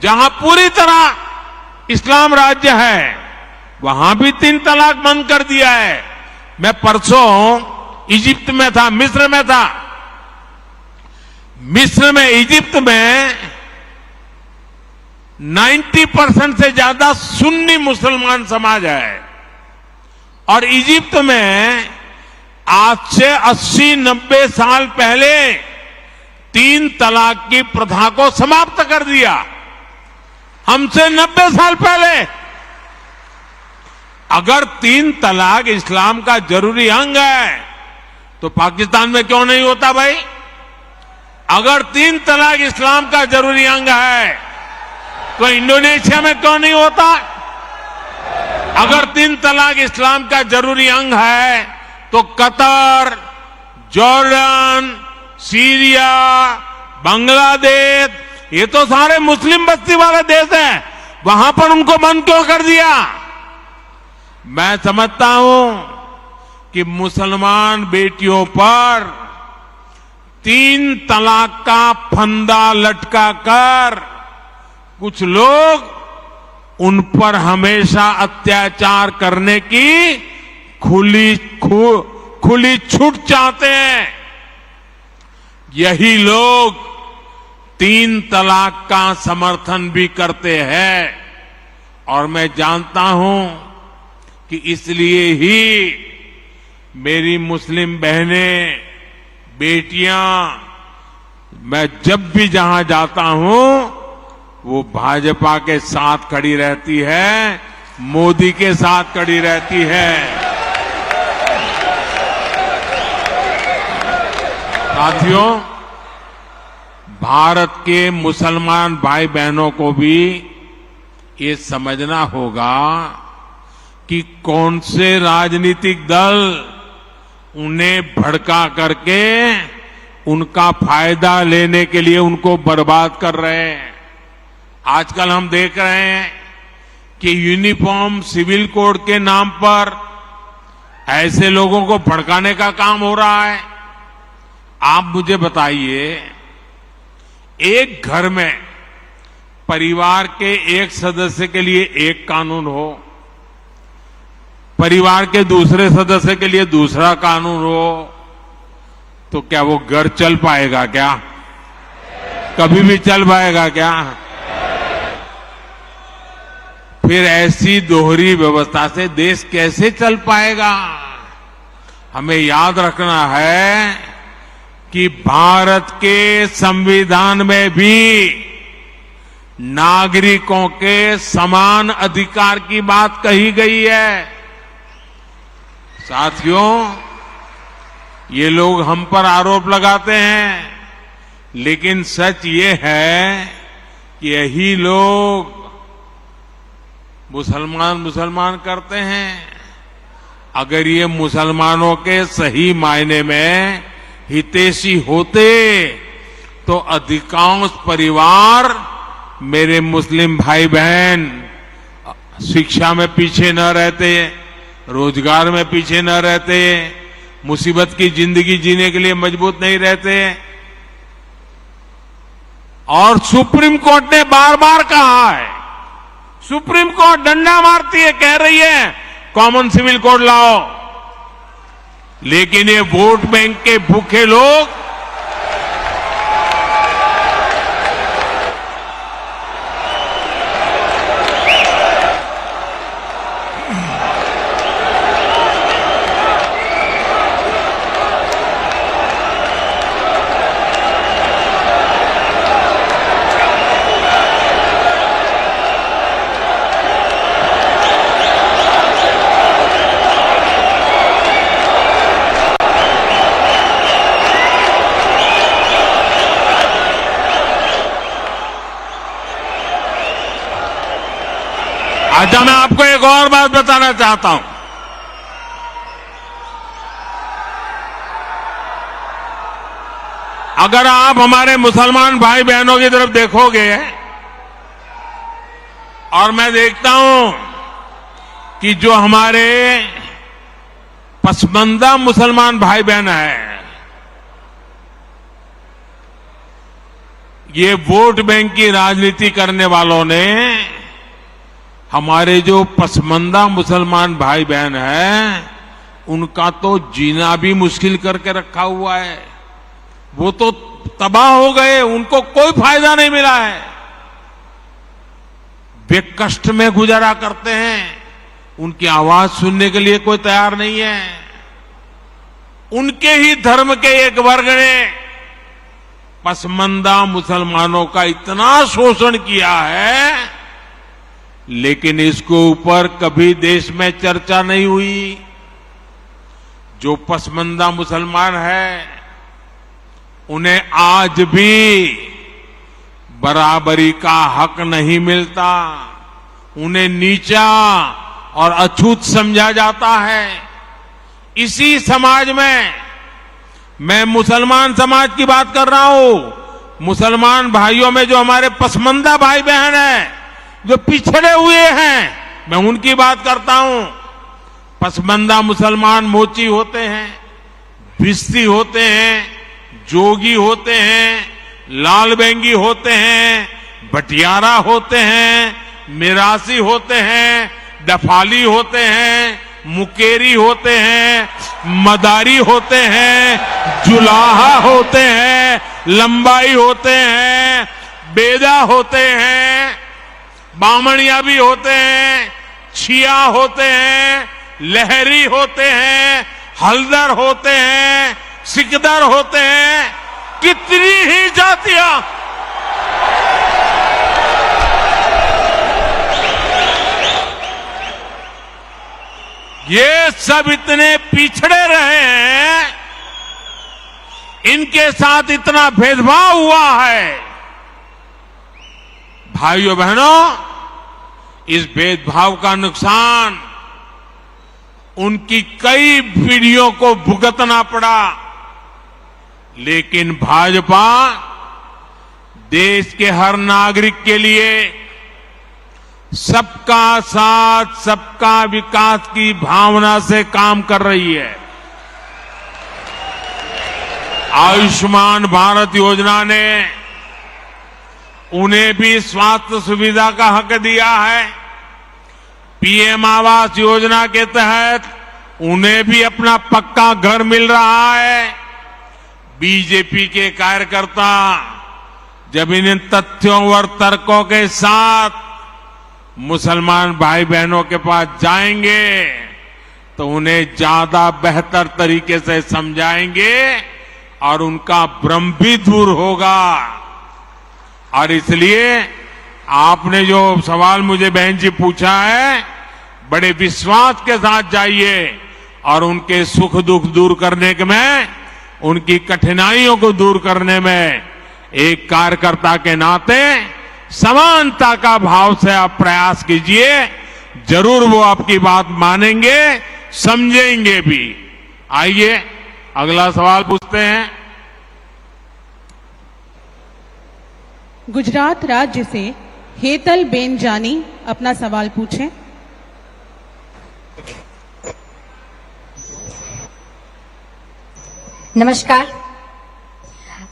जहां पूरी तरह इस्लाम राज्य है, वहां भी 3 तलाक बंद कर दिया है। मैं परसों इजिप्ट में था, मिस्र में था। मिस्र में, इजिप्ट में 90% से ज्यादा सुन्नी मुसलमान समाज है, और इजिप्ट में आज से 80-90 साल पहले 3 तलाक की प्रथा को समाप्त कर दिया। हमसे 90 साल पहले। अगर 3 तलाक इस्लाम का जरूरी अंग है तो पाकिस्तान में क्यों नहीं होता भाई? अगर 3 तलाक इस्लाम का जरूरी अंग है तो इंडोनेशिया में क्यों नहीं होता? अगर 3 तलाक इस्लाम का जरूरी अंग है तो कतर, जॉर्डन, सीरिया, बांग्लादेश, ये तो सारे मुस्लिम बस्ती वाले देश हैं, वहां पर उनको बंद क्यों कर दिया? मैं समझता हूं कि मुसलमान बेटियों पर 3 तलाक का फंदा लटका कर कुछ लोग उन पर हमेशा अत्याचार करने की खुली छूट चाहते हैं। यही लोग 3 तलाक का समर्थन भी करते हैं और मैं जानता हूं कि इसलिए ही मेरी मुस्लिम बहनें, बेटियां, मैं जब भी जहां जाता हूं वो भाजपा के साथ खड़ी रहती है, मोदी के साथ खड़ी रहती है। साथियों, भारत के मुसलमान भाई बहनों को भी ये समझना होगा कि कौन से राजनीतिक दल उन्हें भड़का करके उनका फायदा लेने के लिए उनको बर्बाद कर रहे हैं। आजकल हम देख रहे हैं कि यूनिफॉर्म सिविल कोड के नाम पर ऐसे लोगों को भड़काने का काम हो रहा है। आप मुझे बताइए, एक घर में परिवार के एक सदस्य के लिए एक कानून हो, परिवार के दूसरे सदस्य के लिए दूसरा कानून हो, तो क्या वो घर चल पाएगा? क्या कभी भी चल पाएगा क्या? फिर ऐसी दोहरी व्यवस्था से देश कैसे चल पाएगा? हमें याद रखना है कि भारत के संविधान में भी नागरिकों के समान अधिकार की बात कही गई है। साथियों, ये लोग हम पर आरोप लगाते हैं, लेकिन सच ये है कि यही लोग मुसलमान करते हैं। अगर ये मुसलमानों के सही मायने में हितैषी होते तो अधिकांश परिवार, मेरे मुस्लिम भाई बहन, शिक्षा में पीछे न रहते, रोजगार में पीछे न रहते, मुसीबत की जिंदगी जीने के लिए मजबूत नहीं रहते। और सुप्रीम कोर्ट ने बार बार कहा है, सुप्रीम कोर्ट डंडा मारती है, कह रही है कॉमन सिविल कोड लाओ, लेकिन ये वोट बैंक के भूखे लोग अच्छा, मैं आपको एक और बात बताना चाहता हूं। अगर आप हमारे मुसलमान भाई बहनों की तरफ देखोगे और मैं देखता हूं कि जो हमारे पसमानदा मुसलमान भाई बहन हैं, ये वोट बैंक की राजनीति करने वालों ने हमारे जो पसमानदा मुसलमान भाई बहन हैं, उनका तो जीना भी मुश्किल करके रखा हुआ है। वो तो तबाह हो गए, उनको कोई फायदा नहीं मिला है। वे कष्ट में गुजारा करते हैं, उनकी आवाज सुनने के लिए कोई तैयार नहीं है। उनके ही धर्म के एक वर्ग ने पसमानदा मुसलमानों का इतना शोषण किया है, लेकिन इसके ऊपर कभी देश में चर्चा नहीं हुई। जो पसमानदा मुसलमान है, उन्हें आज भी बराबरी का हक नहीं मिलता, उन्हें नीचा और अछूत समझा जाता है। इसी समाज में मैं मुसलमान समाज की बात कर रहा हूं। मुसलमान भाइयों में जो हमारे पसमंदा भाई बहन हैं, जो पिछड़े हुए हैं, मैं उनकी बात करता हूं। पसमंदा मुसलमान मोची होते हैं, भिस्ती होते हैं, जोगी होते हैं, लाल बेंगी होते हैं, बटियारा होते हैं, मिरासी होते हैं, दफाली होते हैं, मुकेरी होते हैं, मदारी होते हैं, जुलाहा होते हैं, लंबाई होते हैं, बेदा होते हैं, बामणिया भी होते हैं, छिया होते हैं, लहरी होते हैं, हल्दर होते हैं, सिकदर होते हैं, कितनी ही जातियां। ये सब इतने पिछड़े रहे हैं, इनके साथ इतना भेदभाव हुआ है। भाइयों बहनों, इस भेदभाव का नुकसान उनकी कई पीढ़ियों को भुगतना पड़ा, लेकिन भाजपा देश के हर नागरिक के लिए सबका साथ सबका विकास की भावना से काम कर रही है। आयुष्मान भारत योजना ने उन्हें भी स्वास्थ्य सुविधा का हक दिया है। पीएम आवास योजना के तहत उन्हें भी अपना पक्का घर मिल रहा है। बीजेपी के कार्यकर्ता जब इन तथ्यों और तर्कों के साथ मुसलमान भाई बहनों के पास जाएंगे तो उन्हें ज्यादा बेहतर तरीके से समझाएंगे और उनका भ्रम भी दूर होगा। और इसलिए आपने जो सवाल मुझे बहन जी पूछा है, बड़े विश्वास के साथ जाइए और उनके सुख दुख दूर करने में, उनकी कठिनाइयों को दूर करने में एक कार्यकर्ता के नाते समानता का भाव से आप प्रयास कीजिए। जरूर वो आपकी बात मानेंगे, समझेंगे भी। आइए अगला सवाल पूछते हैं। गुजरात राज्य से हेतल बेन जानी अपना सवाल पूछें। नमस्कार।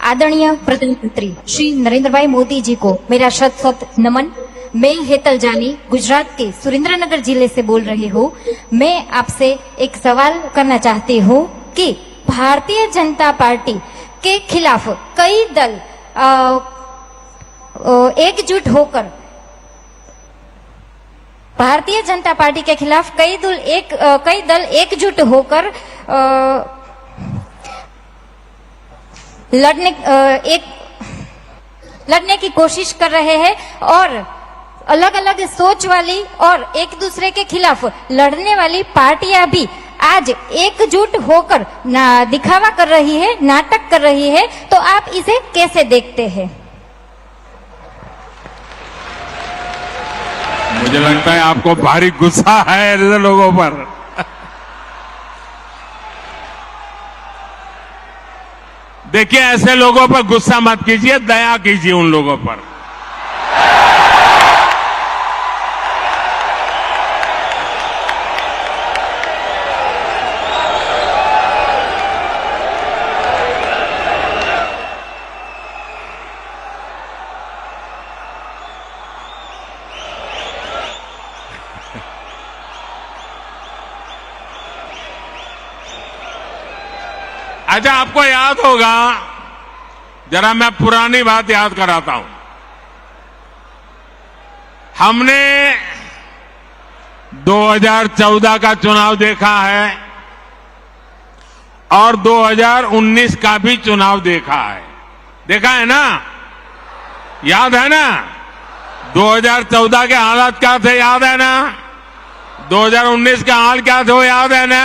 आदरणीय प्रधानमंत्री श्री नरेंद्र भाई मोदी जी को मेरा शत शत नमन। मैं हेतल जानी गुजरात के सुरेंद्रनगर जिले से बोल रही हूँ। मैं आपसे एक सवाल करना चाहती हूँ कि भारतीय जनता पार्टी के खिलाफ कई दल एकजुट होकर, भारतीय जनता पार्टी के खिलाफ कई दल एकजुट होकर लड़ने की कोशिश कर रहे हैं और अलग अलग सोच वाली और एक दूसरे के खिलाफ लड़ने वाली पार्टियां भी आज एकजुट होकर दिखावा कर रही है, नाटक कर रही है। तो आप इसे कैसे देखते हैं? मुझे लगता है आपको भारी गुस्सा है ऐसे लोगों पर। देखिए, ऐसे लोगों पर गुस्सा मत कीजिए, दया कीजिए उन लोगों पर। अच्छा, आपको याद होगा, जरा मैं पुरानी बात याद कराता हूं। हमने 2014 का चुनाव देखा है और 2019 का भी चुनाव देखा है। देखा है ना? याद है ना? 2014 के हालात क्या थे, याद है ना? 2019 का हाल क्या थे, वो याद है ना?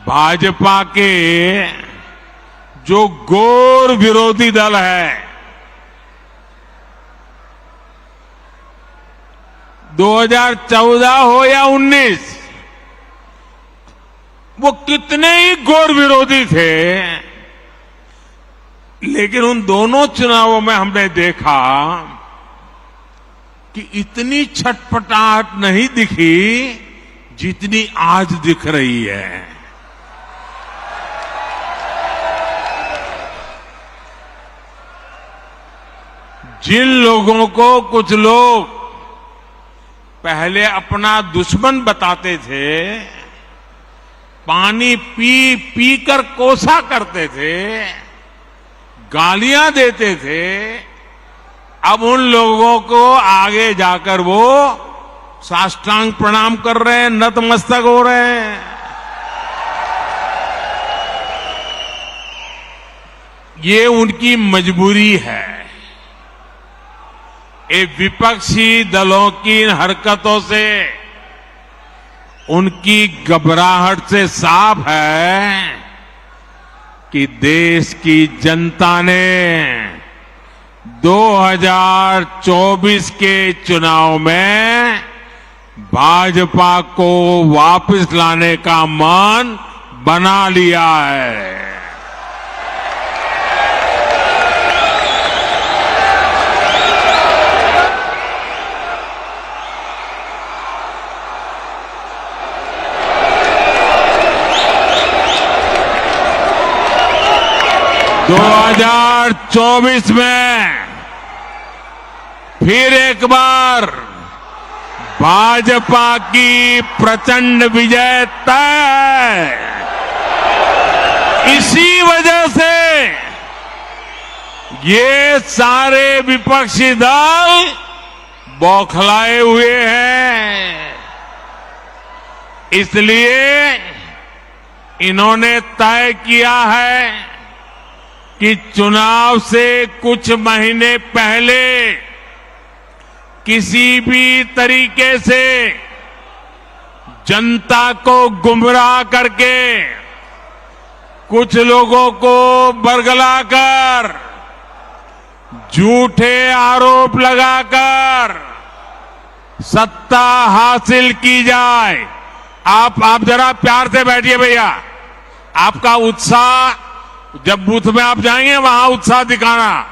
भाजपा के जो घोर विरोधी दल है, 2014 हो या 19, वो कितने ही घोर विरोधी थे, लेकिन उन दोनों चुनावों में हमने देखा कि इतनी छटपटाहट नहीं दिखी जितनी आज दिख रही है। जिन लोगों को कुछ लोग पहले अपना दुश्मन बताते थे, पानी पी पी कर कोसा करते थे, गालियां देते थे, अब उन लोगों को आगे जाकर वो साष्टांग प्रणाम कर रहे हैं, नतमस्तक हो रहे हैं। ये उनकी मजबूरी है। ये विपक्षी दलों की इन हरकतों से, उनकी घबराहट से साफ है कि देश की जनता ने 2024 के चुनाव में भाजपा को वापस लाने का मन बना लिया है। दो 2024 में फिर एक बार भाजपा की प्रचंड विजय तय है। इसी वजह से ये सारे विपक्षी दल बौखलाए हुए हैं। इसलिए इन्होंने तय किया है कि चुनाव से कुछ महीने पहले किसी भी तरीके से जनता को गुमराह करके, कुछ लोगों को बरगलाकर, झूठे आरोप लगाकर सत्ता हासिल की जाए। आप जरा प्यार से बैठिए भैया। आपका उत्साह, जब बूथ में आप जाएंगे वहां उत्साह दिखाना।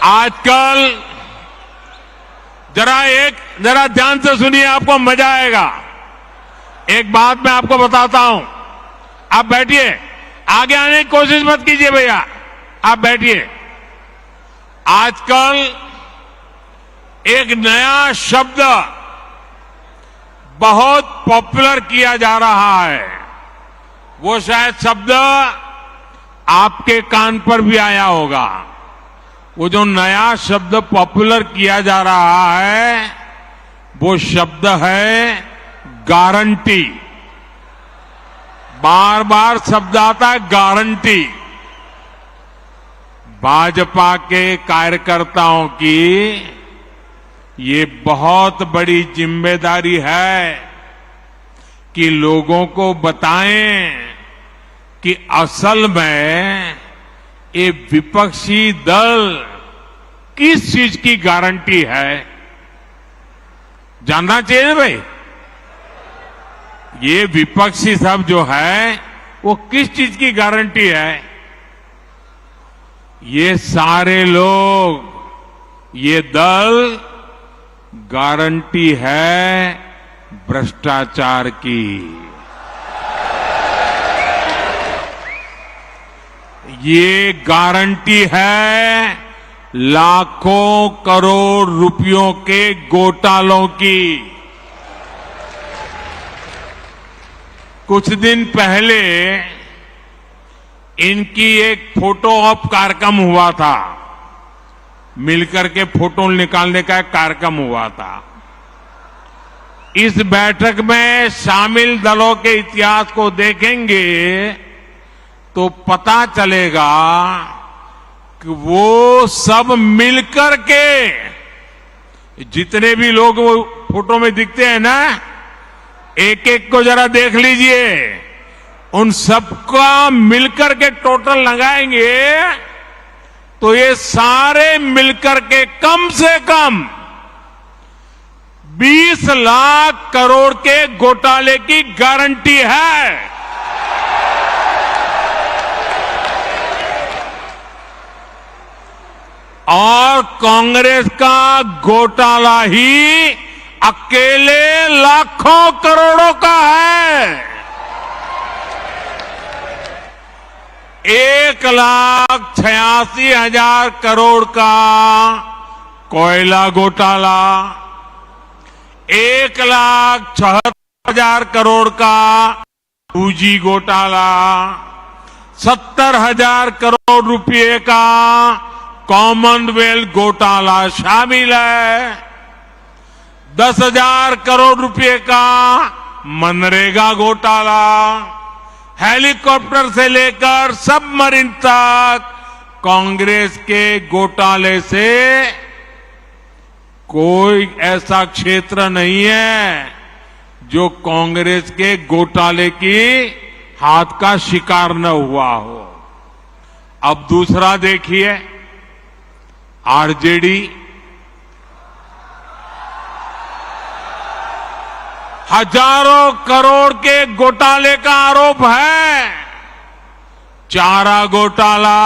आजकल जरा ध्यान से सुनिए, आपको मजा आएगा। एक बात मैं आपको बताता हूं। आप बैठिए, आगे आने की कोशिश मत कीजिए भैया, आप बैठिए। आजकल एक नया शब्द बहुत पॉपुलर किया जा रहा है। वो शायद शब्द आपके कान पर भी आया होगा। वो जो नया शब्द पॉपुलर किया जा रहा है, वो शब्द है गारंटी। बार बार शब्द आता है गारंटी। भाजपा के कार्यकर्ताओं की ये बहुत बड़ी जिम्मेदारी है कि लोगों को बताएं कि असल में ये विपक्षी दल किस चीज की गारंटी है। जानना चाहिए ना भाई, ये विपक्षी सब जो है वो किस चीज की गारंटी है। ये सारे लोग, ये दल गारंटी है भ्रष्टाचार की। ये गारंटी है लाखों करोड़ रुपयों के घोटालों की। कुछ दिन पहले इनकी एक फोटो ऑप कार्यक्रम हुआ था। मिलकर के फोटो निकालने का एक कार्यक्रम हुआ था। इस बैठक में शामिल दलों के इतिहास को देखेंगे तो पता चलेगा कि वो सब मिलकर के, जितने भी लोग वो फोटो में दिखते हैं ना, एक एक को जरा देख लीजिए। उन सबका मिलकर के टोटल लगाएंगे तो ये सारे मिलकर के कम से कम 20 20 लाख करोड़ के घोटाले की गारंटी है। और कांग्रेस का घोटाला ही अकेले लाखों करोड़ों का है। 1,86,000 करोड़ का कोयला घोटाला, 1,76,000 करोड़ का पूंजी घोटाला, 70,000 करोड़ रुपए का कॉमनवेल्थ घोटाला शामिल है, 10,000 करोड़ रुपए का मनरेगा घोटाला, हेलीकॉप्टर से लेकर सबमरीन तक कांग्रेस के घोटाले से कोई ऐसा क्षेत्र नहीं है जो कांग्रेस के घोटाले की हाथ का शिकार न हुआ हो। अब दूसरा देखिए, आरजेडी हजारों करोड़ के घोटाले का आरोप है। चारा घोटाला,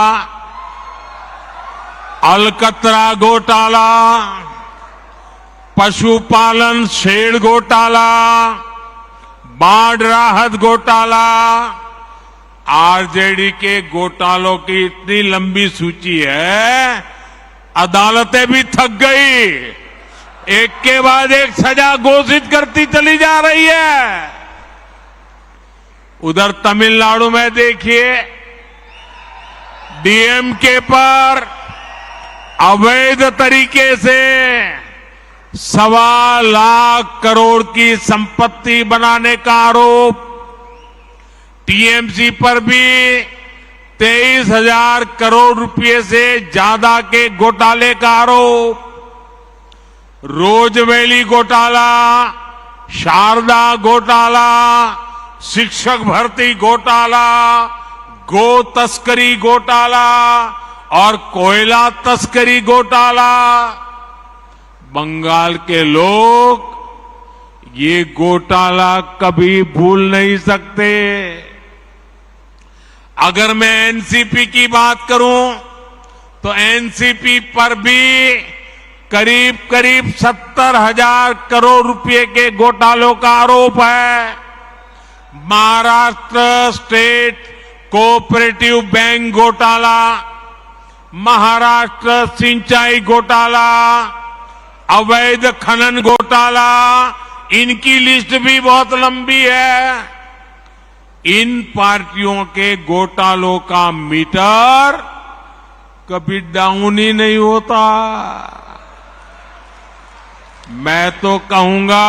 अलकतरा घोटाला, पशुपालन शेड घोटाला, बाढ़ राहत घोटाला। आरजेडी के घोटालों की इतनी लंबी सूची है, अदालतें भी थक गई, एक के बाद एक सजा घोषित करती चली जा रही है। उधर तमिलनाडु में देखिए, डीएमके पर अवैध तरीके से 1.25 लाख करोड़ की संपत्ति बनाने का आरोप, टीएमसी पर भी 23,000 करोड़ रुपए से ज्यादा के घोटाले का आरोप, रोजवेली घोटाला, शारदा घोटाला, शिक्षक भर्ती घोटाला, गो तस्करी घोटाला और कोयला तस्करी घोटाला। बंगाल के लोग ये घोटाला कभी भूल नहीं सकते। अगर मैं एनसीपी की बात करूं तो एनसीपी पर भी करीब करीब 70,000 करोड़ रुपए के घोटालों का आरोप है। महाराष्ट्र स्टेट कोऑपरेटिव बैंक घोटाला, महाराष्ट्र सिंचाई घोटाला, अवैध खनन घोटाला, इनकी लिस्ट भी बहुत लंबी है। इन पार्टियों के घोटालों का मीटर कभी डाउन ही नहीं होता। मैं तो कहूंगा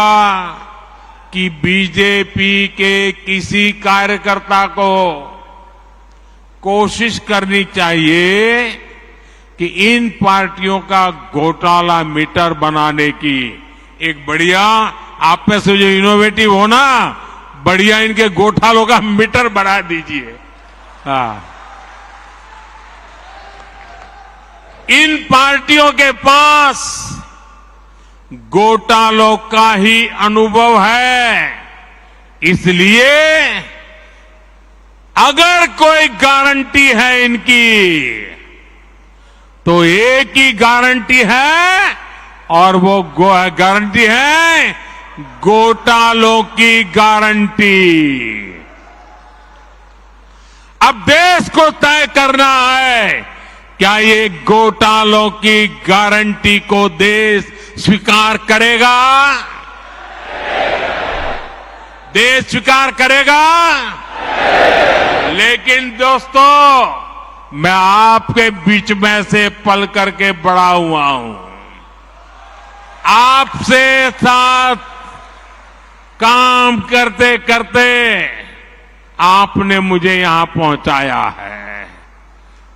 कि बीजेपी के किसी कार्यकर्ता को कोशिश करनी चाहिए कि इन पार्टियों का घोटाला मीटर बनाने की एक बढ़िया, आप में से जो इनोवेटिव हो ना, बढ़िया इनके घोटालों का मीटर बढ़ा दीजिए। हाँ, इन पार्टियों के पास घोटालों का ही अनुभव है, इसलिए अगर कोई गारंटी है इनकी तो एक ही गारंटी है, और वो गारंटी है घोटालों की गारंटी। अब देश को तय करना है, क्या ये घोटालों की गारंटी को देश स्वीकार करेगा? देश स्वीकार करेगा? लेकिन दोस्तों, मैं आपके बीच में से पल करके बड़ा हुआ हूं, आपसे साथ काम करते करते आपने मुझे यहां पहुंचाया है,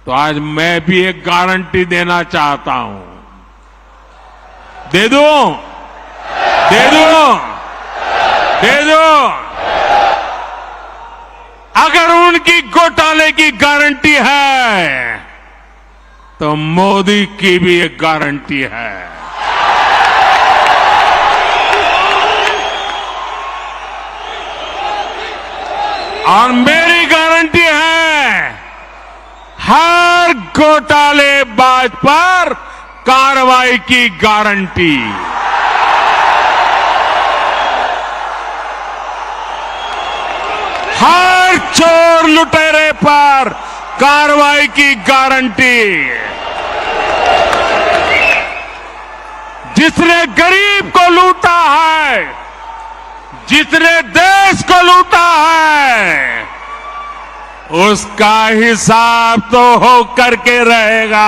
तो आज मैं भी एक गारंटी देना चाहता हूं। दे दूं? दे दूं? दे दूं? अगर उनकी घोटाले की गारंटी है तो मोदी की भी एक गारंटी है। और मेरी गारंटी है, हर घोटालेबाज पर कार्रवाई की गारंटी। हर चोर लुटेरे पर कार्रवाई की गारंटी। जिसने गरीब को लूटा है, जिसने देश को लूटा है, उसका हिसाब तो हो करके रहेगा।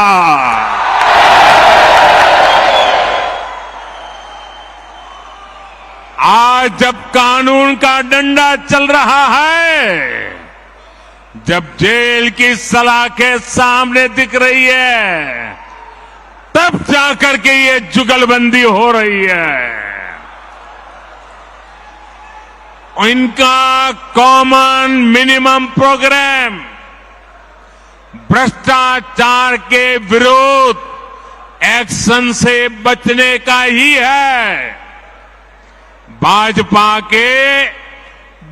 आज जब कानून का डंडा चल रहा है, जब जेल की सलाखें सामने दिख रही है, तब जाकर के ये जुगलबंदी हो रही है। इनका कॉमन मिनिमम प्रोग्राम भ्रष्टाचार के विरुद्ध एक्शन से बचने का ही है। भाजपा के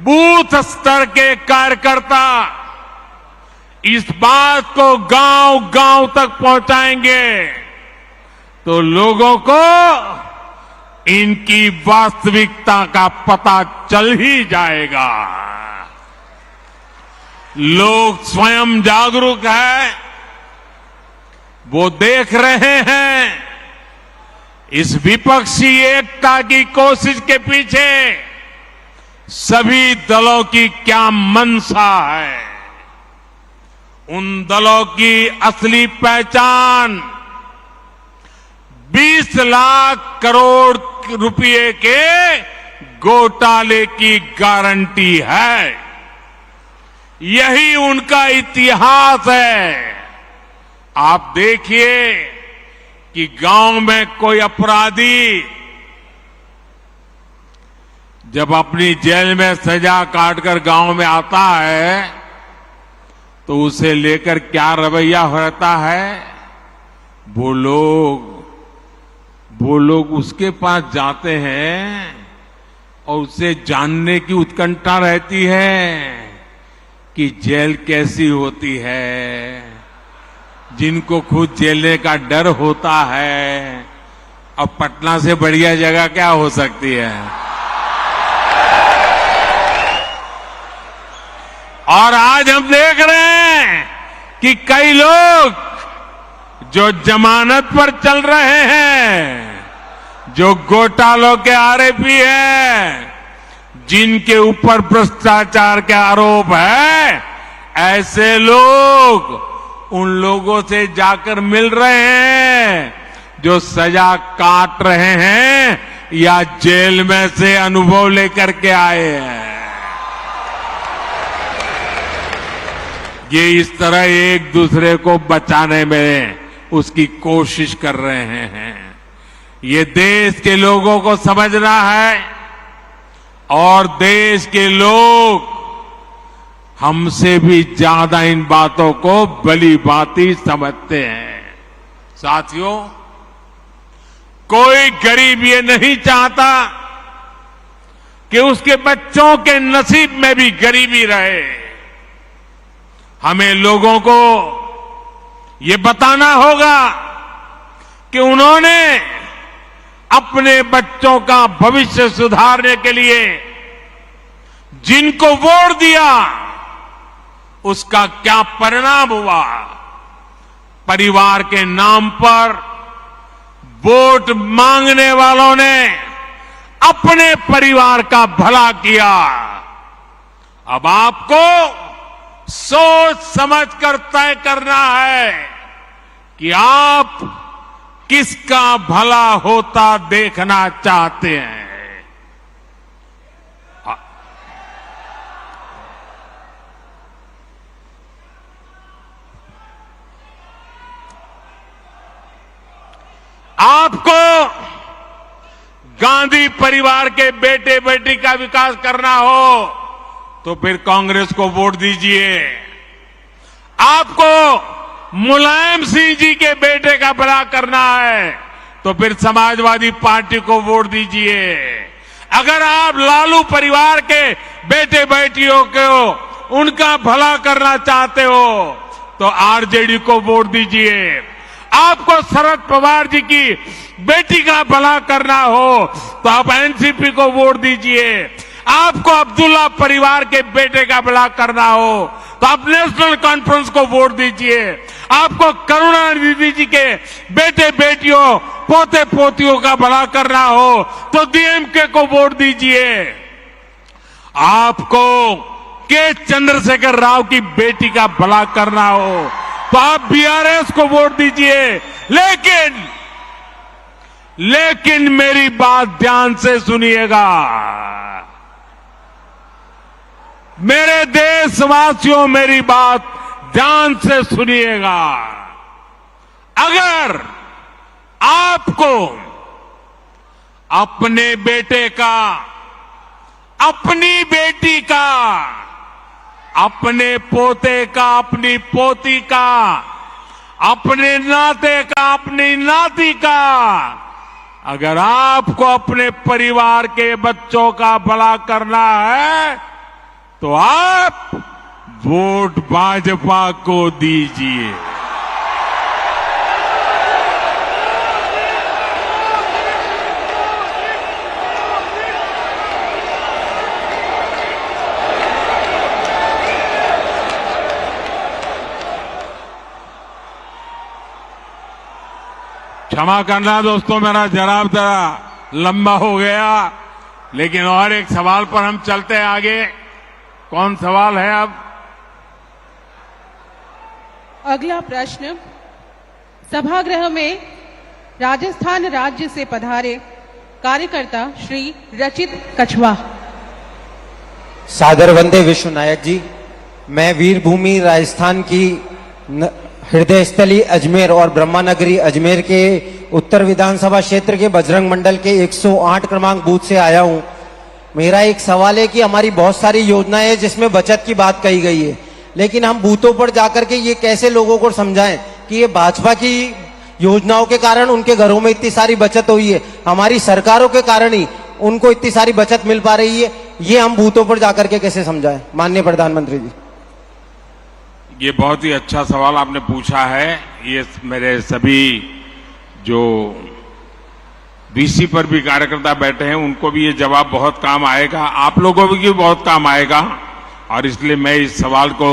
बूथ स्तर के कार्यकर्ता इस बात को गांव-गांव तक पहुंचाएंगे तो लोगों को इनकी वास्तविकता का पता चल ही जाएगा। लोग स्वयं जागरूक है, वो देख रहे हैं इस विपक्षी एकता की कोशिश के पीछे सभी दलों की क्या मंशा है। उन दलों की असली पहचान 20 लाख करोड़ रुपए के घोटाले की गारंटी है। यही उनका इतिहास है। आप देखिए कि गांव में कोई अपराधी जब अपनी जेल में सजा काटकर गांव में आता है तो उसे लेकर क्या रवैया रहता है। वो लोग उसके पास जाते हैं और उसे जानने की उत्कंठा रहती है कि जेल कैसी होती है। जिनको खुद जेलने का डर होता है, अब पटना से बढ़िया जगह क्या हो सकती है। और आज हम देख रहे हैं कि कई लोग जो जमानत पर चल रहे हैं, जो घोटालों के आरोपी हैं, जिनके ऊपर भ्रष्टाचार के आरोप है, ऐसे लोग उन लोगों से जाकर मिल रहे हैं जो सजा काट रहे हैं या जेल में से अनुभव लेकर के आए हैं। ये इस तरह एक दूसरे को बचाने में उसकी कोशिश कर रहे हैं। ये देश के लोगों को समझना है और देश के लोग हमसे भी ज्यादा इन बातों को भली भांति समझते हैं। साथियों, कोई गरीब ये नहीं चाहता कि उसके बच्चों के नसीब में भी गरीबी रहे। हमें लोगों को ये बताना होगा कि उन्होंने अपने बच्चों का भविष्य सुधारने के लिए जिनको वोट दिया उसका क्या परिणाम हुआ। परिवार के नाम पर वोट मांगने वालों ने अपने परिवार का भला किया। अब आपको सोच समझकर तय करना है कि आप किसका भला होता देखना चाहते हैं। आपको गांधी परिवार के बेटे बेटी का विकास करना हो तो फिर कांग्रेस को वोट दीजिए। आपको मुलायम सिंह जी के बेटे का भला करना है तो फिर समाजवादी पार्टी को वोट दीजिए। अगर आप लालू परिवार के बेटे बेटियों को उनका भला करना चाहते हो तो आरजेडी को वोट दीजिए। आपको शरद पवार जी की बेटी का भला करना हो तो आप एनसीपी को वोट दीजिए। आपको अब्दुल्ला परिवार के बेटे का भला करना हो तो आप नेशनल कॉन्फ्रेंस को वोट दीजिए। आपको करुणानिधि जी के बेटे बेटियों पोते पोतियों का भला करना हो तो डीएमके को वोट दीजिए। आपको के चंद्रशेखर राव की बेटी का भला करना हो तो आप बीआरएस को वोट दीजिए। लेकिन मेरी बात ध्यान से सुनिएगा। मेरे देशवासियों, मेरी बात ध्यान से सुनिएगा। अगर आपको अपने बेटे का, अपनी बेटी का, अपने पोते का, अपनी पोती का, अपने नाते का, अपनी नाती का, अगर आपको अपने परिवार के बच्चों का भला करना है तो आप वोट भाजपा को दीजिए। क्षमा करना दोस्तों, मेरा जवाब जरा लंबा हो गया, लेकिन और एक सवाल पर हम चलते हैं आगे। कौन सवाल है अब? अगला प्रश्न सभागृह में राजस्थान राज्य से पधारे कार्यकर्ता श्री रचित कछवा। सादर वंदे विश्वनायक जी। मैं वीरभूमि राजस्थान की हृदय स्थली अजमेर और ब्रह्मानगरी अजमेर के उत्तर विधानसभा क्षेत्र के बजरंग मंडल के 108 क्रमांक बूथ से आया हूं। मेरा एक सवाल है कि हमारी बहुत सारी योजनाएं हैं जिसमें बचत की बात कही गई है, लेकिन हम बूथों पर जाकर के ये कैसे लोगों को समझाएं कि ये भाजपा की योजनाओं के कारण उनके घरों में इतनी सारी बचत हुई है, हमारी सरकारों के कारण ही उनको इतनी सारी बचत मिल पा रही है। ये हम बूथों पर जाकर के कैसे समझाएं माननीय प्रधानमंत्री जी? ये बहुत ही अच्छा सवाल आपने पूछा है। ये मेरे सभी जो वीसी पर भी कार्यकर्ता बैठे हैं उनको भी ये जवाब बहुत काम आएगा, आप लोगों को भी बहुत काम आएगा, और इसलिए मैं इस सवाल को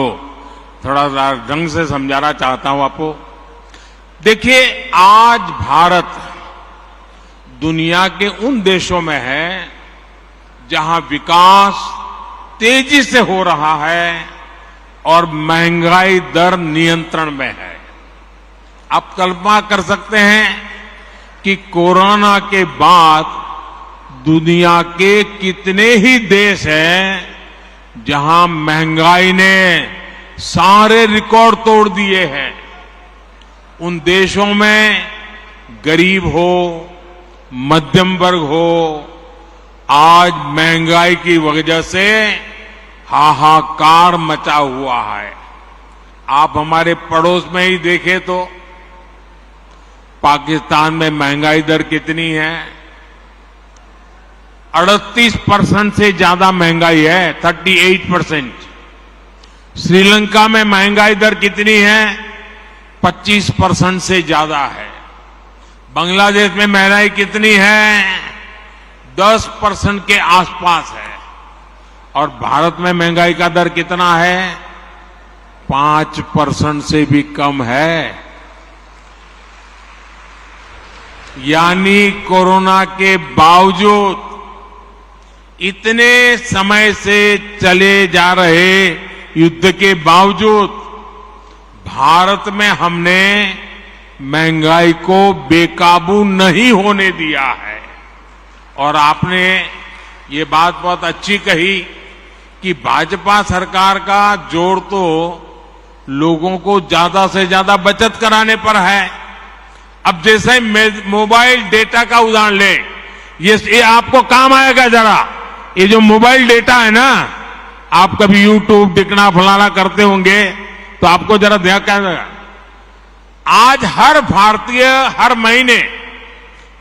थोड़ा सा ढंग से समझाना चाहता हूं आपको। देखिए, आज भारत दुनिया के उन देशों में है जहां विकास तेजी से हो रहा है और महंगाई दर नियंत्रण में है। आप कल्पना कर सकते हैं कि कोरोना के बाद दुनिया के कितने ही देश हैं जहां महंगाई ने सारे रिकॉर्ड तोड़ दिए हैं। उन देशों में गरीब हो, मध्यम वर्ग हो, आज महंगाई की वजह से हाहाकार मचा हुआ है। आप हमारे पड़ोस में ही देखें तो पाकिस्तान में महंगाई दर कितनी है? 38% से ज्यादा महंगाई है, 38%। श्रीलंका में महंगाई दर कितनी है? 25% से ज्यादा है। बांग्लादेश में महंगाई कितनी है? 10% के आसपास है। और भारत में महंगाई का दर कितना है? 5% से भी कम है। यानी कोरोना के बावजूद, इतने समय से चले जा रहे युद्ध के बावजूद भारत में हमने महंगाई को बेकाबू नहीं होने दिया है। और आपने ये बात बहुत अच्छी कही कि भाजपा सरकार का जोर तो लोगों को ज्यादा से ज्यादा बचत कराने पर है। अब जैसे मोबाइल डेटा का उदाहरण ले, ये आपको काम आएगा जरा। ये जो मोबाइल डेटा है ना, आप कभी यूट्यूब दिखना फलाना करते होंगे तो आपको जरा ध्यान क्या, आज हर भारतीय हर महीने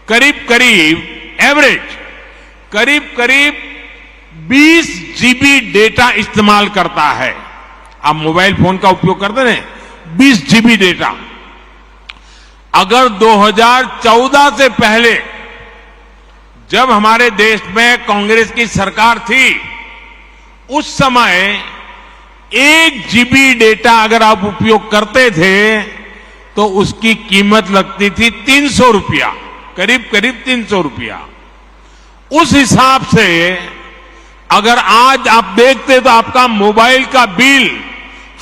करीब करीब एवरेज करीब 20 जीबी डेटा इस्तेमाल करता है। आप मोबाइल फोन का उपयोग करते हैं 20 जीबी डेटा। अगर 2014 से पहले जब हमारे देश में कांग्रेस की सरकार थी, उस समय 1 जीबी डेटा अगर आप उपयोग करते थे तो उसकी कीमत लगती थी 300 रुपया, करीब करीब 300 रुपया। उस हिसाब से अगर आज आप देखते तो आपका मोबाइल का बिल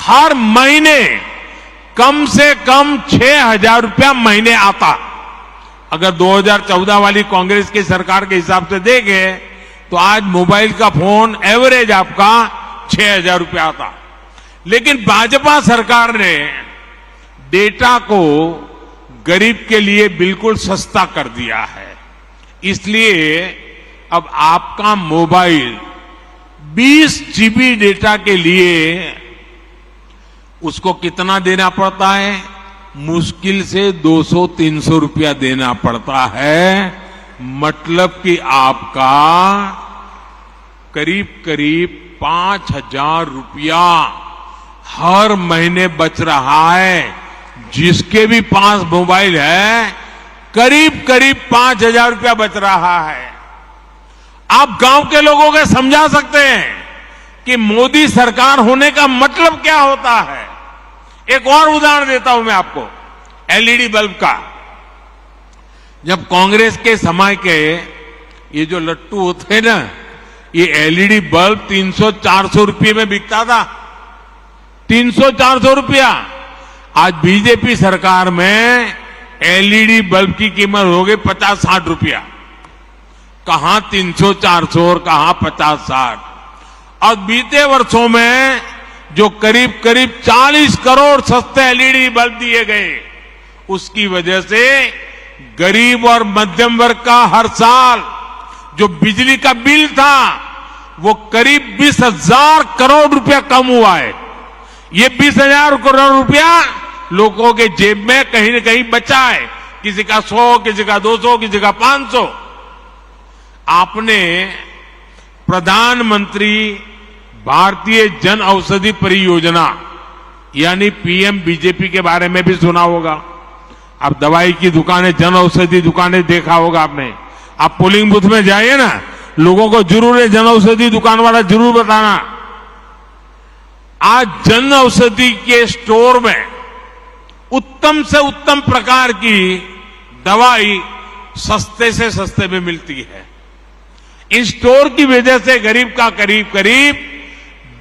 हर महीने कम से कम 6,000 रुपया महीने आता। अगर 2014 वाली कांग्रेस की सरकार के हिसाब से देखें तो आज मोबाइल का फोन एवरेज आपका 6,000 रुपया आता। लेकिन भाजपा सरकार ने डेटा को गरीब के लिए बिल्कुल सस्ता कर दिया है। इसलिए अब आपका मोबाइल 20 जीबी डेटा के लिए उसको कितना देना पड़ता है? मुश्किल से 200-300 रुपया देना पड़ता है। मतलब कि आपका करीब करीब 5,000 रुपया हर महीने बच रहा है। जिसके भी पास मोबाइल है करीब करीब 5,000 रुपया बच रहा है। आप गांव के लोगों को समझा सकते हैं कि मोदी सरकार होने का मतलब क्या होता है। एक और उदाहरण देता हूं मैं आपको, एलईडी बल्ब का। जब कांग्रेस के समय के ये जो लट्टू होते हैं ना, ये एलईडी बल्ब 300-400 रुपये में बिकता था। 300-400 रुपया। आज बीजेपी सरकार में एलईडी बल्ब की कीमत हो गई 50-60 रुपया। कहां 300-400 और कहां 50-60। और बीते वर्षों में जो करीब करीब 40 करोड़ सस्ते एलईडी बल्ब दिए गए, उसकी वजह से गरीब और मध्यम वर्ग का हर साल जो बिजली का बिल था वो करीब 20,000 करोड़ रुपया कम हुआ है। ये 20,000 करोड़ रुपया लोगों के जेब में कहीं न कहीं बचा है। किसी का 100, किसी का 200, किसी का 500। आपने प्रधानमंत्री भारतीय जन औषधि परियोजना यानी पीएम बीजेपी के बारे में भी सुना होगा। आप दवाई की दुकानें, जन औषधि दुकानें देखा होगा आपने। आप पोलिंग बूथ में जाइए ना, लोगों को जरूर है जन औषधि दुकान वाला जरूर बताना। आज जन औषधि के स्टोर में उत्तम से उत्तम प्रकार की दवाई सस्ते से सस्ते में मिलती है। इस स्टोर की वजह से गरीब का करीब करीब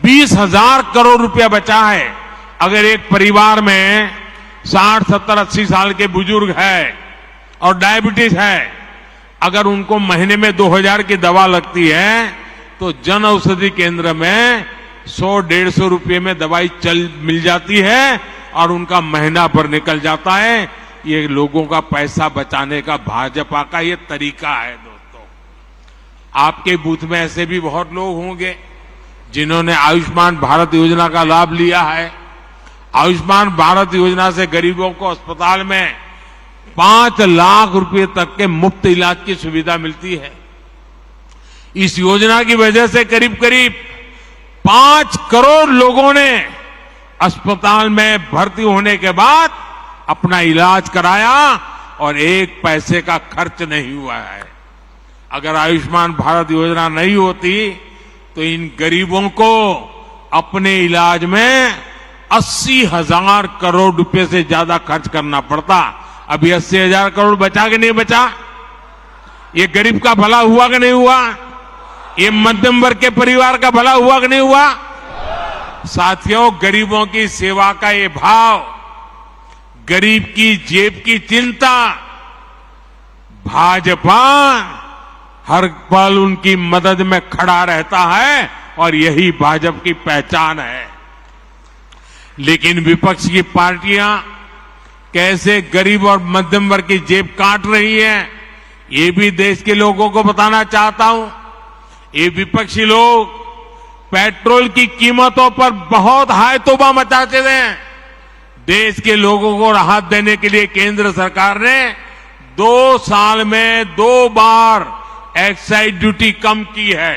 20,000 करोड़ रुपया बचा है। अगर एक परिवार में 60, 70, 80 साल के बुजुर्ग है और डायबिटीज है, अगर उनको महीने में 2,000 की दवा लगती है तो जन औषधि केंद्र में 100-150 रुपये में दवाई मिल जाती है और उनका महीना भर निकल जाता है। ये लोगों का पैसा बचाने का भाजपा का ये तरीका है। दोस्तों, आपके बूथ में ऐसे भी बहुत लोग होंगे जिन्होंने आयुष्मान भारत योजना का लाभ लिया है। आयुष्मान भारत योजना से गरीबों को अस्पताल में 5 लाख रुपए तक के मुफ्त इलाज की सुविधा मिलती है। इस योजना की वजह से करीब करीब 5 करोड़ लोगों ने अस्पताल में भर्ती होने के बाद अपना इलाज कराया और 1 पैसे का खर्च नहीं हुआ है। अगर आयुष्मान भारत योजना नहीं होती तो इन गरीबों को अपने इलाज में 80,000 करोड़ रुपए से ज्यादा खर्च करना पड़ता। अभी 80,000 करोड़ बचा कि नहीं बचा? ये गरीब का भला हुआ कि नहीं हुआ? ये मध्यम वर्ग के परिवार का भला हुआ कि नहीं हुआ? साथियों, गरीबों की सेवा का ये भाव, गरीब की जेब की चिंता, भाजपा हर पल उनकी मदद में खड़ा रहता है और यही भाजपा की पहचान है। लेकिन विपक्ष की पार्टियां कैसे गरीब और मध्यम वर्ग की जेब काट रही हैं, ये भी देश के लोगों को बताना चाहता हूं। ये विपक्षी लोग पेट्रोल की कीमतों पर बहुत हाय तौबा मचाते हैं। देश के लोगों को राहत देने के लिए केंद्र सरकार ने 2 साल में 2 बार एक्साइज ड्यूटी कम की है।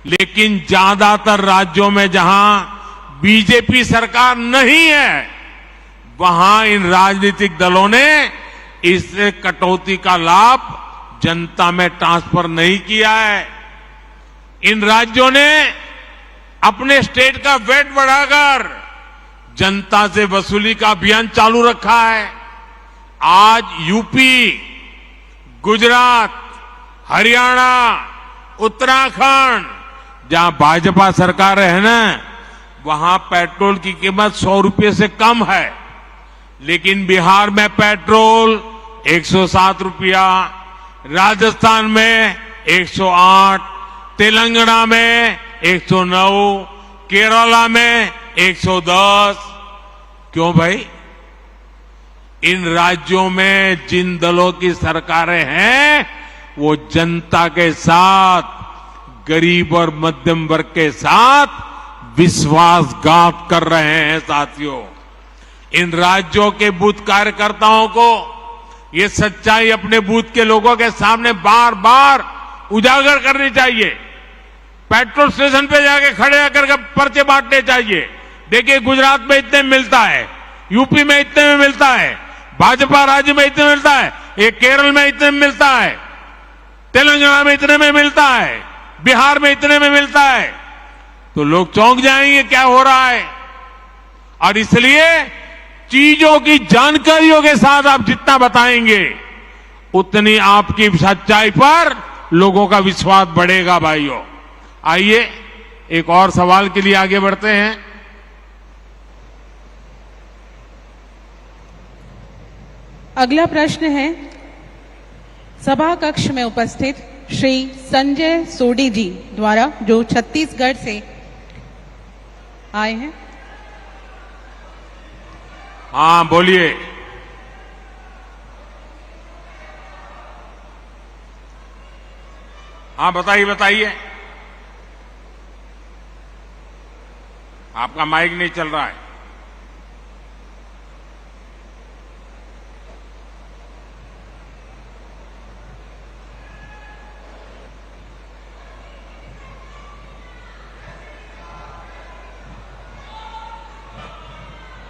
लेकिन ज्यादातर राज्यों में जहां बीजेपी सरकार नहीं है, वहां इन राजनीतिक दलों ने इस कटौती का लाभ जनता में ट्रांसफर नहीं किया है। इन राज्यों ने अपने स्टेट का वेट बढ़ाकर जनता से वसूली का अभियान चालू रखा है। आज यूपी, गुजरात, हरियाणा, उत्तराखंड, जहां भाजपा सरकार है ना, वहां पेट्रोल की कीमत 100 रुपये से कम है, लेकिन बिहार में पेट्रोल 107 रुपया, राजस्थान में 108, तेलंगाना में 109, केरला में 110। क्यों भाई? इन राज्यों में जिन दलों की सरकारें हैं वो जनता के साथ, गरीब और मध्यम वर्ग के साथ विश्वासघात कर रहे हैं। साथियों, इन राज्यों के बूथ कार्यकर्ताओं को ये सच्चाई अपने बूथ के लोगों के सामने बार बार उजागर करनी चाहिए। पेट्रोल स्टेशन पे जाके खड़े होकर के पर्चे बांटने चाहिए। देखिए, गुजरात में इतने में मिलता है, यूपी में इतने में मिलता है, भाजपा राज्य में इतने में मिलता है, ये केरल में इतने में मिलता है, तेलंगाना में इतने में मिलता है, बिहार में इतने में मिलता है। तो लोग चौंक जाएंगे क्या हो रहा है। और इसलिए चीजों की जानकारियों के साथ आप जितना बताएंगे उतनी आपकी सच्चाई पर लोगों का विश्वास बढ़ेगा। भाइयों, आइए एक और सवाल के लिए आगे बढ़ते हैं। अगला प्रश्न है सभा कक्ष में उपस्थित श्री संजय सोडी जी द्वारा, जो छत्तीसगढ़ से आए हैं। हाँ, बोलिए। हाँ, बताइए बताइए। आपका माइक नहीं चल रहा है।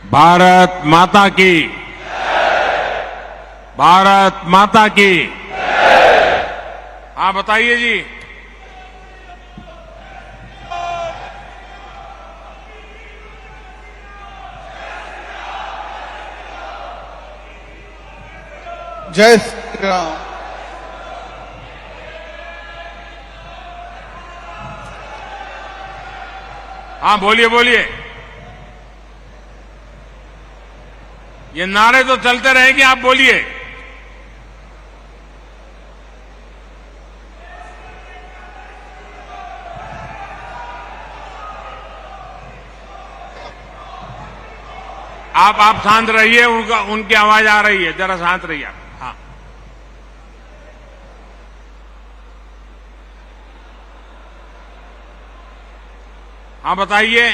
भारत माता की, भारत माता की। हाँ, बताइए जी। जय श्री राम। हाँ, बोलिए बोलिए। ये नारे तो चलते रहेंगे, आप बोलिए। आप शांत रहिए, उनकी आवाज आ रही है, जरा शांत रहिए आप। हाँ, हाँ, बताइए।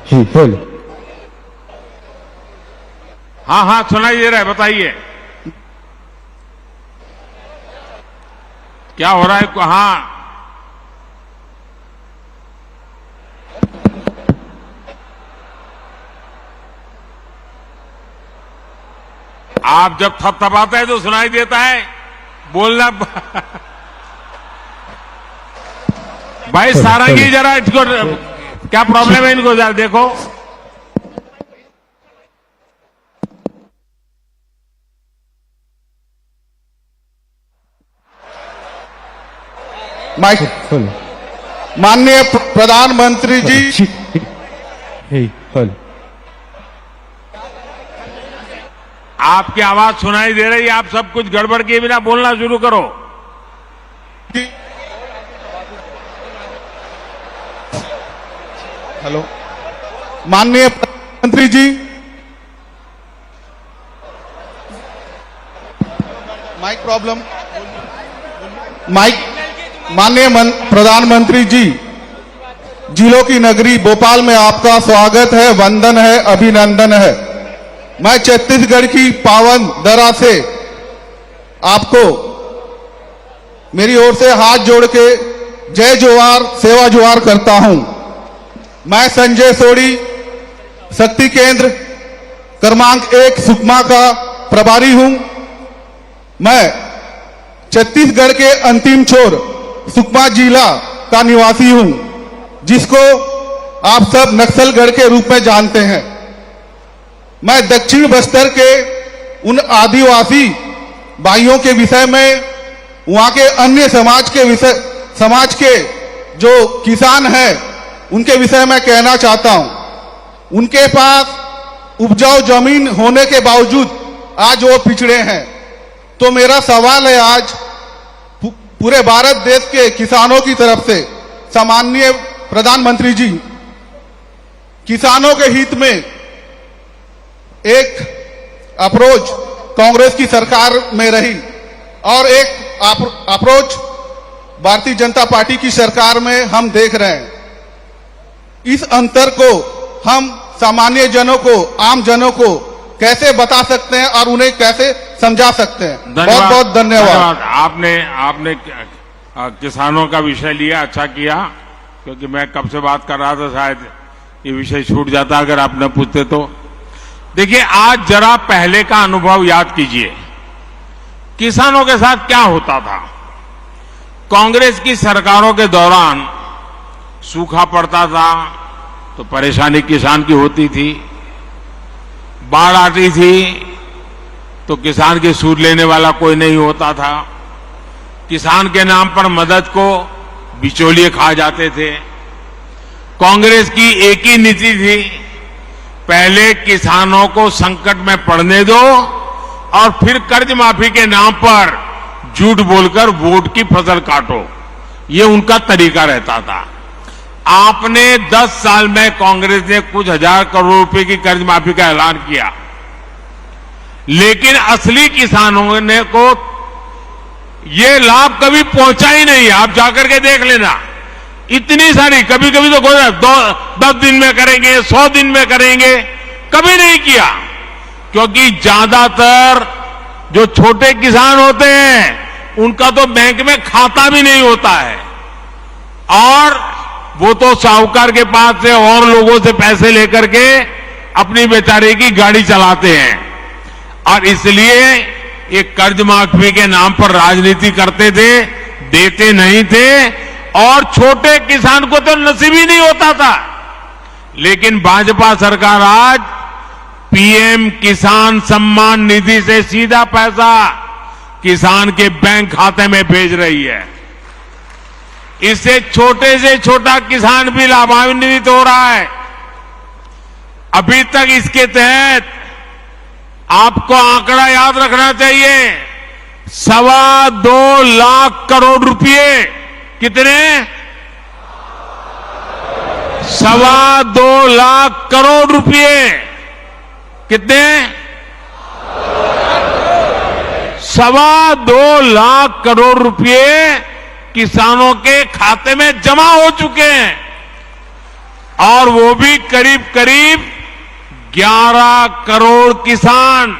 जी, बोल। हाँ हाँ, सुनाई दे रहा है, बताइए क्या हो रहा है। हाँ, आप जब थपथपाते हैं तो सुनाई देता है, बोलना। भाई सारंगी, जरा इसको क्या प्रॉब्लम है, इनको जरा देखो। माइक। माननीय प्रधानमंत्री जी, आपकी आवाज सुनाई दे रही है, आप सब कुछ गड़बड़ किए बिना बोलना शुरू करो। हेलो, माननीय प्रधानमंत्री जी, माइक प्रॉब्लम, माइक माननीय प्रधानमंत्री जी, जिलों की नगरी भोपाल में आपका स्वागत है, वंदन है, अभिनंदन है। मैं छत्तीसगढ़ की पावन धरा से आपको मेरी ओर से हाथ जोड़ के जय जोहार, सेवा जोहार करता हूं। मैं संजय सोढ़ी, शक्ति केंद्र क्रमांक 1 सुकमा का प्रभारी हूं। मैं छत्तीसगढ़ के अंतिम छोर सुकमा जिला का निवासी हूं, जिसको आप सब नक्सलगढ़ के रूप में जानते हैं। मैं दक्षिण बस्तर के उन आदिवासी भाइयों के विषय में, वहां के अन्य समाज के जो किसान हैं, उनके विषय में कहना चाहता हूं। उनके पास उपजाऊ जमीन होने के बावजूद आज वो पिछड़े हैं। तो मेरा सवाल है आज पूरे भारत देश के किसानों की तरफ से, सम्माननीय प्रधानमंत्री जी, किसानों के हित में एक अप्रोच कांग्रेस की सरकार में रही और एक अप्रोच भारतीय जनता पार्टी की सरकार में हम देख रहे हैं। इस अंतर को हम सामान्य जनों को, आम जनों को कैसे बता सकते हैं और उन्हें कैसे समझा सकते हैं? बहुत बहुत धन्यवाद। आपने किसानों का विषय लिया, अच्छा किया, क्योंकि मैं कब से बात कर रहा था, शायद ये विषय छूट जाता अगर आप न पूछते तो। देखिए, आज जरा पहले का अनुभव याद कीजिए, किसानों के साथ क्या होता था। कांग्रेस की सरकारों के दौरान सूखा पड़ता था तो परेशानी किसान की होती थी, बाढ़ आती थी तो किसान की सूद लेने वाला कोई नहीं होता था, किसान के नाम पर मदद को बिचौलिए खा जाते थे। कांग्रेस की एक ही नीति थी, पहले किसानों को संकट में पड़ने दो और फिर कर्ज माफी के नाम पर झूठ बोलकर वोट की फसल काटो, ये उनका तरीका रहता था। आपने 10 साल में कांग्रेस ने कुछ हजार करोड़ रुपए की कर्ज माफी का ऐलान किया, लेकिन असली किसानों ने को ये लाभ कभी पहुंचा ही नहीं। आप जाकर के देख लेना, इतनी सारी, कभी कभी तो 10 दिन में करेंगे, 100 दिन में करेंगे, कभी नहीं किया, क्योंकि ज्यादातर जो छोटे किसान होते हैं उनका तो बैंक में खाता भी नहीं होता है और वो तो साहूकार के पास से और लोगों से पैसे लेकर के अपनी बेचारे की गाड़ी चलाते हैं और इसलिए ये कर्ज माफी के नाम पर राजनीति करते थे, देते नहीं थे और छोटे किसान को तो नसीब ही नहीं होता था। लेकिन भाजपा सरकार आज पीएम किसान सम्मान निधि से सीधा पैसा किसान के बैंक खाते में भेज रही है। इससे छोटे से छोटा किसान भी लाभान्वित हो रहा है। अभी तक इसके तहत आपको आंकड़ा याद रखना चाहिए, 2.25 लाख करोड़ रुपए, कितने? 2.25 लाख करोड़ रुपए, कितने? 2.25 लाख करोड़ रुपए किसानों के खाते में जमा हो चुके हैं और वो भी करीब करीब 11 करोड़ किसान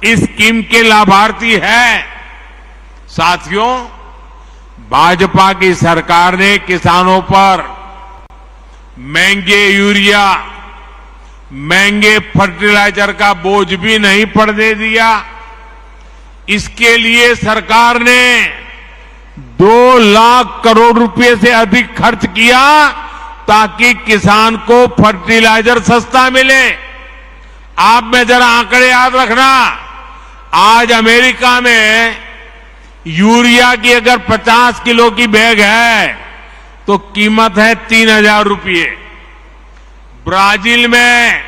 इस स्कीम के लाभार्थी हैं। साथियों, भाजपा की सरकार ने किसानों पर महंगे यूरिया, महंगे फर्टिलाइजर का बोझ भी नहीं पड़ने दिया। इसके लिए सरकार ने 2 लाख करोड़ रुपए से अधिक खर्च किया ताकि किसान को फर्टिलाइजर सस्ता मिले। आप में जरा आंकड़े याद रखना, आज अमेरिका में यूरिया की अगर 50 किलो की बैग है तो कीमत है 3,000 रुपये। ब्राजील में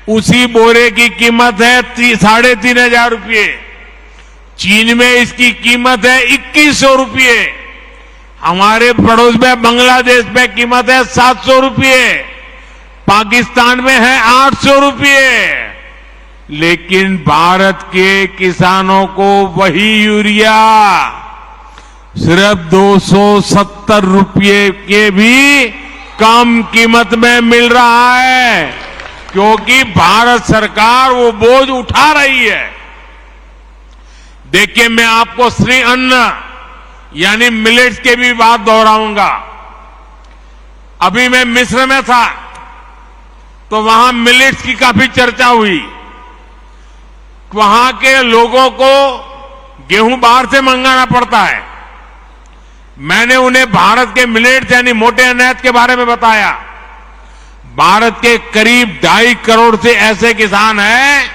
उसी बोरे की कीमत है 3,500 रुपये। चीन में इसकी कीमत है 2,100 रुपये। हमारे पड़ोस में बांग्लादेश में कीमत है 700 रुपये, पाकिस्तान में है 800 रुपये। लेकिन भारत के किसानों को वही यूरिया सिर्फ 270 रुपये के भी कम कीमत में मिल रहा है, क्योंकि भारत सरकार वो बोझ उठा रही है। देखिए, मैं आपको श्री अन्न यानी मिलेट्स के भी बात दोहराऊंगा। अभी मैं मिस्र में था तो वहां मिलेट्स की काफी चर्चा हुई। वहां के लोगों को गेहूं बाहर से मंगाना पड़ता है। मैंने उन्हें भारत के मिलेट्स यानी मोटे अनाज के बारे में बताया। भारत के करीब 2.5 करोड़ से ऐसे किसान हैं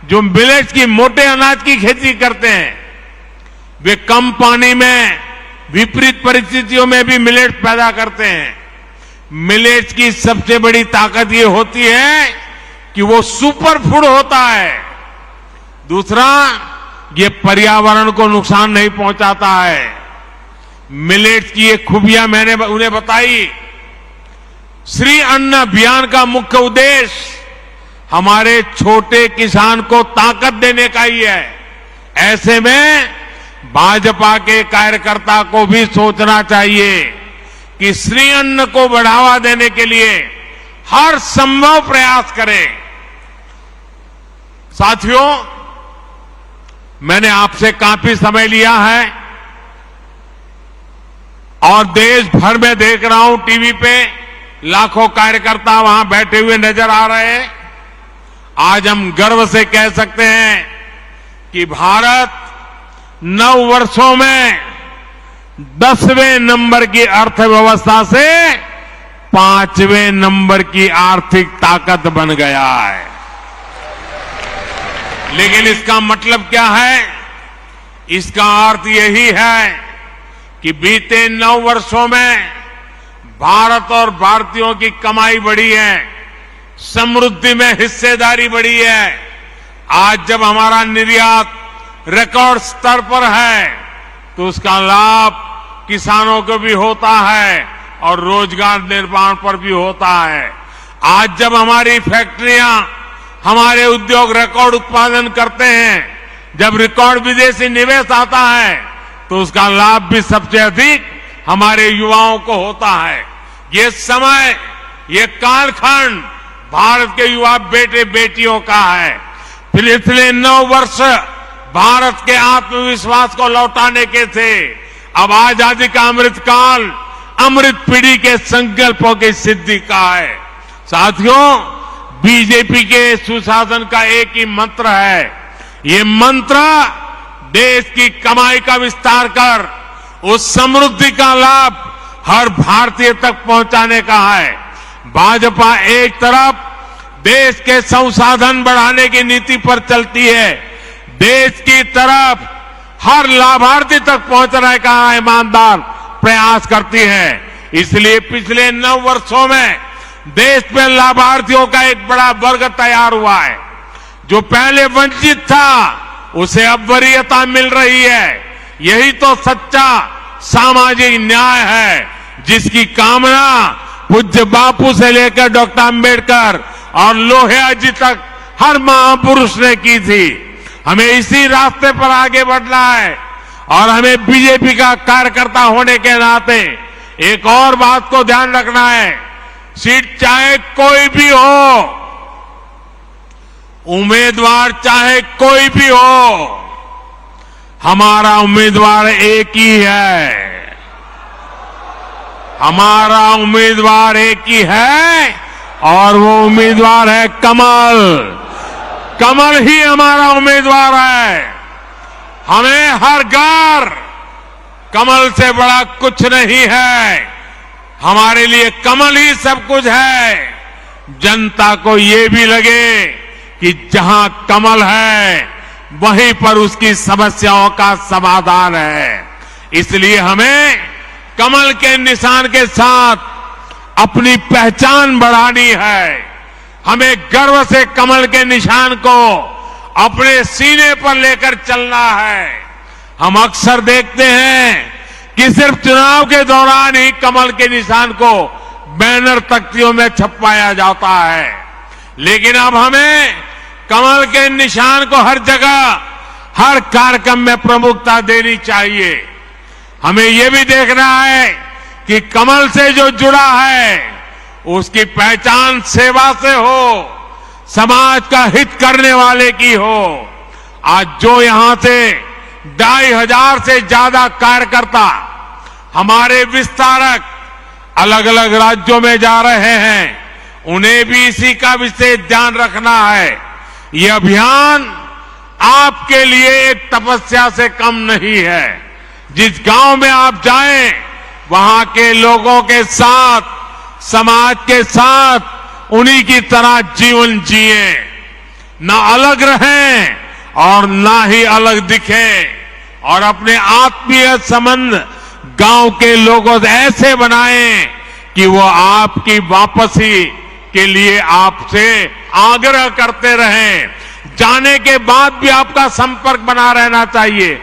जो मिलेट्स की, मोटे अनाज की खेती करते हैं। वे कम पानी में विपरीत परिस्थितियों में भी मिलेट्स पैदा करते हैं। मिलेट्स की सबसे बड़ी ताकत ये होती है कि वो सुपर फूड होता है। दूसरा, ये पर्यावरण को नुकसान नहीं पहुंचाता है। मिलेट्स की ये खूबियां मैंने उन्हें बताई। श्री अन्न अभियान का मुख्य उद्देश्य हमारे छोटे किसान को ताकत देने का ही है। ऐसे में भाजपा के कार्यकर्ता को भी सोचना चाहिए कि श्री अन्न को बढ़ावा देने के लिए हर संभव प्रयास करें। साथियों, मैंने आपसे काफी समय लिया है और देश भर में देख रहा हूं टीवी पे लाखों कार्यकर्ता वहां बैठे हुए नजर आ रहे हैं। आज हम गर्व से कह सकते हैं कि भारत 9 वर्षों में 10वें नंबर की अर्थव्यवस्था से 5वें नंबर की आर्थिक ताकत बन गया है। लेकिन इसका मतलब क्या है? इसका अर्थ यही है कि बीते 9 वर्षों में भारत और भारतीयों की कमाई बढ़ी है, समृद्धि में हिस्सेदारी बढ़ी है। आज जब हमारा निर्यात रिकॉर्ड स्तर पर है तो उसका लाभ किसानों को भी होता है और रोजगार निर्माण पर भी होता है। आज जब हमारी फैक्ट्रियां, हमारे उद्योग रिकॉर्ड उत्पादन करते हैं, जब रिकॉर्ड विदेशी निवेश आता है तो उसका लाभ भी सबसे अधिक हमारे युवाओं को होता है। ये समय, ये कालखंड भारत के युवा बेटे बेटियों का है। पिछले 9 वर्ष भारत के आत्मविश्वास को लौटाने के थे। अब आजादी का अमृत काल अमृत पीढ़ी के संकल्पों की सिद्धि का है। साथियों, बीजेपी के सुशासन का एक ही मंत्र है। ये मंत्र देश की कमाई का विस्तार कर उस समृद्धि का लाभ हर भारतीय तक पहुंचाने का है। भाजपा एक तरफ देश के संसाधन बढ़ाने की नीति पर चलती है, देश की तरफ हर लाभार्थी तक पहुंचने का ईमानदार प्रयास करती है। इसलिए पिछले 9 वर्षों में देश में लाभार्थियों का एक बड़ा वर्ग तैयार हुआ है। जो पहले वंचित था उसे अब वरीयता मिल रही है। यही तो सच्चा सामाजिक न्याय है, जिसकी कामना पूज्य बापू से लेकर डॉक्टर अंबेडकर और लोहिया जी तक हर महापुरुष ने की थी। हमें इसी रास्ते पर आगे बढ़ना है और हमें बीजेपी का कार्यकर्ता होने के नाते एक और बात को ध्यान रखना है। सीट चाहे कोई भी हो, उम्मीदवार चाहे कोई भी हो, हमारा उम्मीदवार एक ही है। हमारा उम्मीदवार एक ही है और वो उम्मीदवार है कमल। कमल ही हमारा उम्मीदवार है। हमें हर घर कमल से बड़ा कुछ नहीं है। हमारे लिए कमल ही सब कुछ है। जनता को ये भी लगे कि जहां कमल है वहीं पर उसकी समस्याओं का समाधान है। इसलिए हमें कमल के निशान के साथ अपनी पहचान बढ़ानी है। हमें गर्व से कमल के निशान को अपने सीने पर लेकर चलना है। हम अक्सर देखते हैं कि सिर्फ चुनाव के दौरान ही कमल के निशान को बैनर तख्तियों में छपवाया जाता है, लेकिन अब हमें कमल के निशान को हर जगह, हर कार्यक्रम में प्रमुखता देनी चाहिए। हमें ये भी देखना है कि कमल से जो जुड़ा है उसकी पहचान सेवा से हो, समाज का हित करने वाले की हो। आज जो यहां से 2,500 से ज्यादा कार्यकर्ता हमारे विस्तारक अलग अलग राज्यों में जा रहे हैं, उन्हें भी इसी का विशेष ध्यान रखना है। ये अभियान आपके लिए एक तपस्या से कम नहीं है। जिस गांव में आप जाएं, वहां के लोगों के साथ, समाज के साथ उन्हीं की तरह जीवन जिए, ना अलग रहें और ना ही अलग दिखें, और अपने आत्मीय संबंध गांव के लोगों से ऐसे बनाएं कि वो आपकी वापसी के लिए आपसे आग्रह करते रहें। जाने के बाद भी आपका संपर्क बना रहना चाहिए,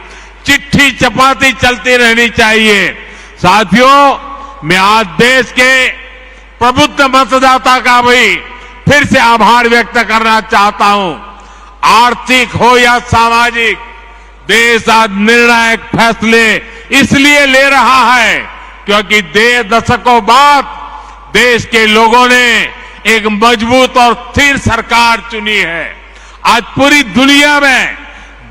चिट्ठी चपाती चलती रहनी चाहिए। साथियों, मैं आज देश के प्रबुद्ध मतदाता का भी फिर से आभार व्यक्त करना चाहता हूं। आर्थिक हो या सामाजिक, देश आज निर्णायक फैसले इसलिए ले रहा है क्योंकि 2 दशकों बाद देश के लोगों ने एक मजबूत और स्थिर सरकार चुनी है। आज पूरी दुनिया में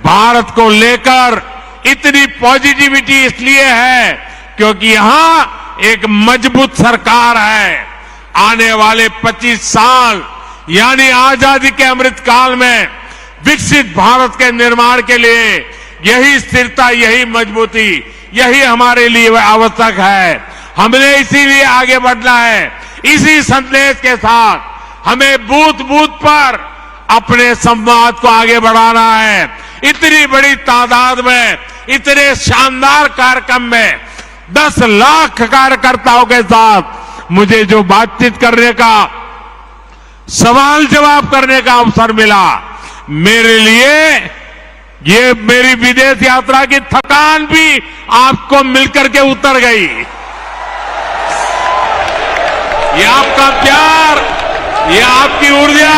भारत को लेकर इतनी पॉजिटिविटी इसलिए है क्योंकि यहां एक मजबूत सरकार है। आने वाले 25 साल यानी आजादी के अमृत काल में विकसित भारत के निर्माण के लिए यही स्थिरता, यही मजबूती, यही हमारे लिए आवश्यक है। हमने इसीलिए आगे बढ़ना है। इसी संदेश के साथ हमें बूथ बूथ पर अपने संवाद को आगे बढ़ाना है। इतनी बड़ी तादाद में, इतने शानदार कार्यक्रम में 10 लाख कार्यकर्ताओं के साथ मुझे जो बातचीत करने का, सवाल जवाब करने का अवसर मिला, मेरे लिए ये मेरी विदेश यात्रा की थकान भी आपको मिलकर के उतर गई। ये आपका प्यार, ये आपकी ऊर्जा,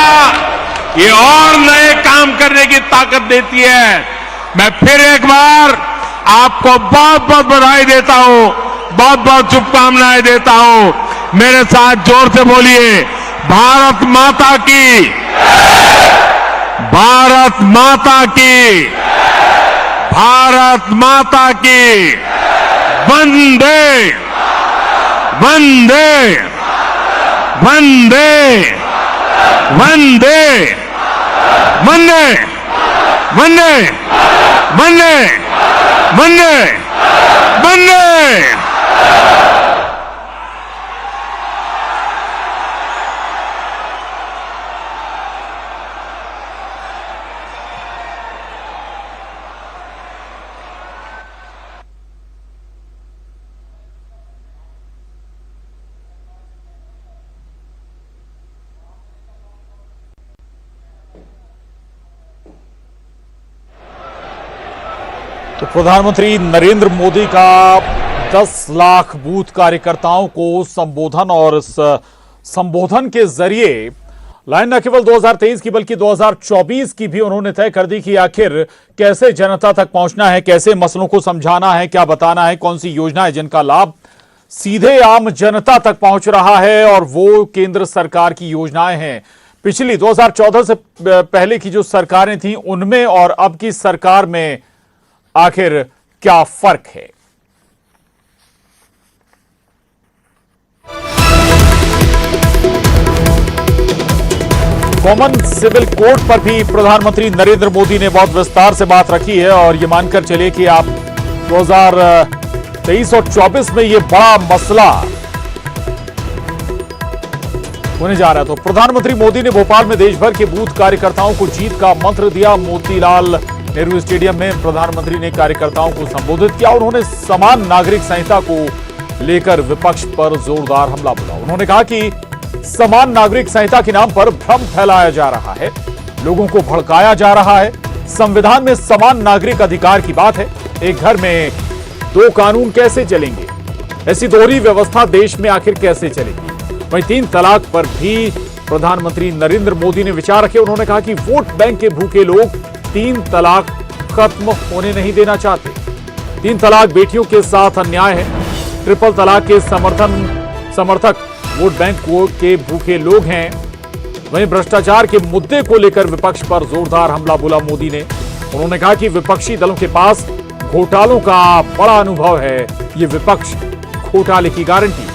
ये और नए काम करने की ताकत देती है। मैं फिर एक बार आपको बहुत बहुत बधाई देता हूं, बहुत बहुत शुभकामनाएं देता हूं। मेरे साथ जोर से बोलिए, भारत माता की, भारत माता की, भारत माता की, वंदे वंदे वंदे वंदे वंदे वंदे वंदे वंदे वंदे। तो प्रधानमंत्री नरेंद्र मोदी का 10 लाख बूथ कार्यकर्ताओं को संबोधन, और इस संबोधन के जरिए लाइन न केवल 2023 की बल्कि 2024 की भी उन्होंने तय कर दी कि आखिर कैसे जनता तक पहुंचना है, कैसे मसलों को समझाना है, क्या बताना है, कौन सी योजना है जिनका लाभ सीधे आम जनता तक पहुंच रहा है, और वो केंद्र सरकार की योजनाएं हैं। पिछली 2014 से पहले की जो सरकारें थी उनमें और अब की सरकार में आखिर क्या फर्क है। कॉमन सिविल कोड पर भी प्रधानमंत्री नरेंद्र मोदी ने बहुत विस्तार से बात रखी है, और ये मानकर चलिए कि आप 2023 और 24 में ये बड़ा मसला होने जा रहा है। तो प्रधानमंत्री मोदी ने भोपाल में देश भर के बूथ कार्यकर्ताओं को जीत का मंत्र दिया। मोतीलाल नेहरू स्टेडियम में प्रधानमंत्री ने कार्यकर्ताओं को संबोधित किया। उन्होंने समान नागरिक संहिता को लेकर विपक्ष पर जोरदार हमला बोला। उन्होंने कहा कि समान नागरिक संहिता के नाम पर भ्रम फैलाया जा रहा है, लोगों को भड़काया जा रहा है। संविधान में समान नागरिक अधिकार की बात है, एक घर में 2 कानून कैसे चलेंगे? ऐसी दोहरी व्यवस्था देश में आखिर कैसे चलेगी? वहीं 3 तलाक पर भी प्रधानमंत्री नरेंद्र मोदी ने विचार रखे। उन्होंने कहा कि वोट बैंक के भूखे लोग 3 तलाक खत्म होने नहीं देना चाहते। 3 तलाक बेटियों के साथ अन्याय है। ट्रिपल तलाक के समर्थक वोट बैंक के भूखे लोग हैं। वहीं भ्रष्टाचार के मुद्दे को लेकर विपक्ष पर जोरदार हमला बोला मोदी ने। उन्होंने कहा कि विपक्षी दलों के पास घोटालों का बड़ा अनुभव है, ये विपक्ष घोटाले की गारंटी है।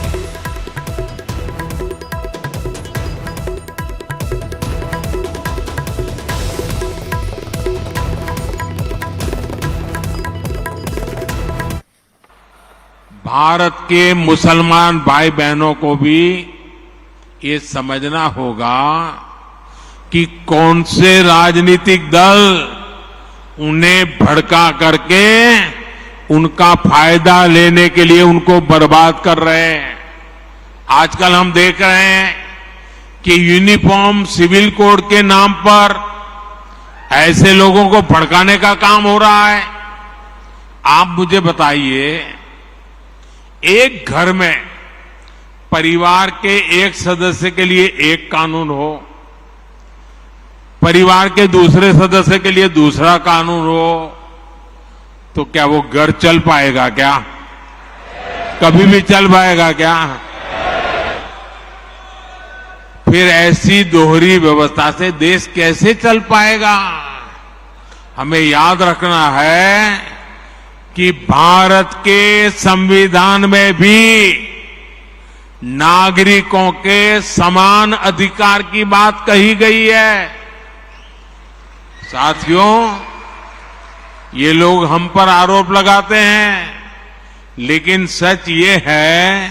भारत के मुसलमान भाई बहनों को भी ये समझना होगा कि कौन से राजनीतिक दल उन्हें भड़का करके उनका फायदा लेने के लिए उनको बर्बाद कर रहे हैं। आजकल हम देख रहे हैं कि यूनिफॉर्म सिविल कोड के नाम पर ऐसे लोगों को भड़काने का काम हो रहा है। आप मुझे बताइए, एक घर में परिवार के एक सदस्य के लिए एक कानून हो, परिवार के दूसरे सदस्य के लिए दूसरा कानून हो, तो क्या वो घर चल पाएगा? क्या कभी भी चल पाएगा क्या? फिर ऐसी दोहरी व्यवस्था से देश कैसे चल पाएगा? हमें याद रखना है कि भारत के संविधान में भी नागरिकों के समान अधिकार की बात कही गई है। साथियों, ये लोग हम पर आरोप लगाते हैं, लेकिन सच ये है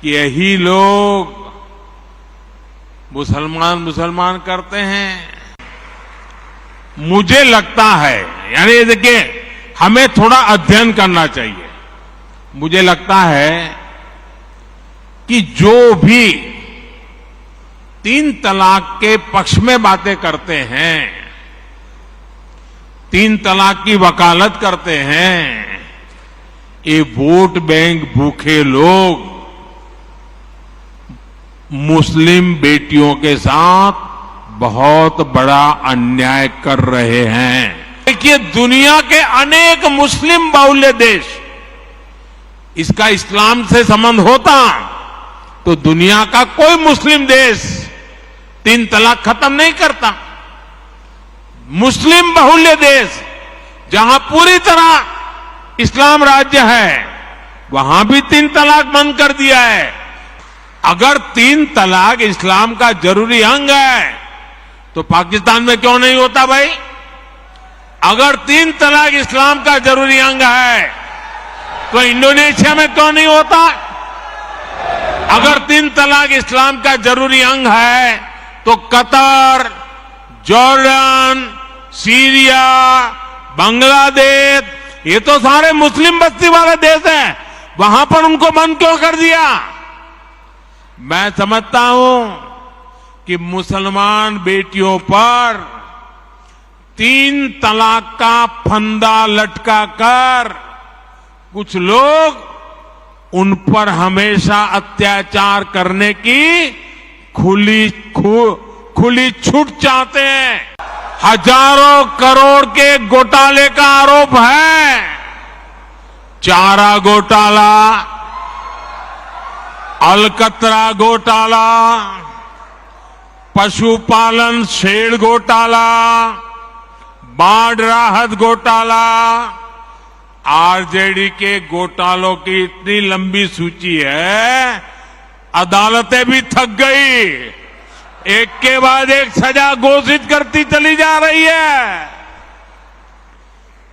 कि यही लोग मुसलमान करते हैं। मुझे लगता है, यानी देखिए, हमें थोड़ा अध्ययन करना चाहिए। मुझे लगता है कि जो भी 3 तलाक के पक्ष में बातें करते हैं, 3 तलाक की वकालत करते हैं, ये वोट बैंक भूखे लोग मुस्लिम बेटियों के साथ बहुत बड़ा अन्याय कर रहे हैं। देखिए, दुनिया के अनेक मुस्लिम बाहुल्य देश, इसका इस्लाम से संबंध होता तो दुनिया का कोई मुस्लिम देश 3 तलाक खत्म नहीं करता। मुस्लिम बाहुल्य देश जहां पूरी तरह इस्लाम राज्य है, वहां भी 3 तलाक बंद कर दिया है। अगर 3 तलाक इस्लाम का जरूरी अंग है तो पाकिस्तान में क्यों नहीं होता भाई? अगर 3 तलाक इस्लाम का जरूरी अंग है तो इंडोनेशिया में क्यों नहीं होता? अगर 3 तलाक इस्लाम का जरूरी अंग है तो कतर, जॉर्डन, सीरिया, बांग्लादेश, ये तो सारे मुस्लिम बस्ती वाले देश हैं, वहां पर उनको बंद क्यों कर दिया? मैं समझता हूं कि मुसलमान बेटियों पर 3 तलाक का फंदा लटका कर कुछ लोग उन पर हमेशा अत्याचार करने की खुली छूट चाहते हैं। हजारों करोड़ के घोटाले का आरोप है। चारा घोटाला, अलकतरा घोटाला, पशुपालन शेड घोटाला, बाढ़ राहत घोटाला, आरजेडी के घोटालों की इतनी लंबी सूची है, अदालतें भी थक गई। एक के बाद एक सजा घोषित करती चली जा रही है।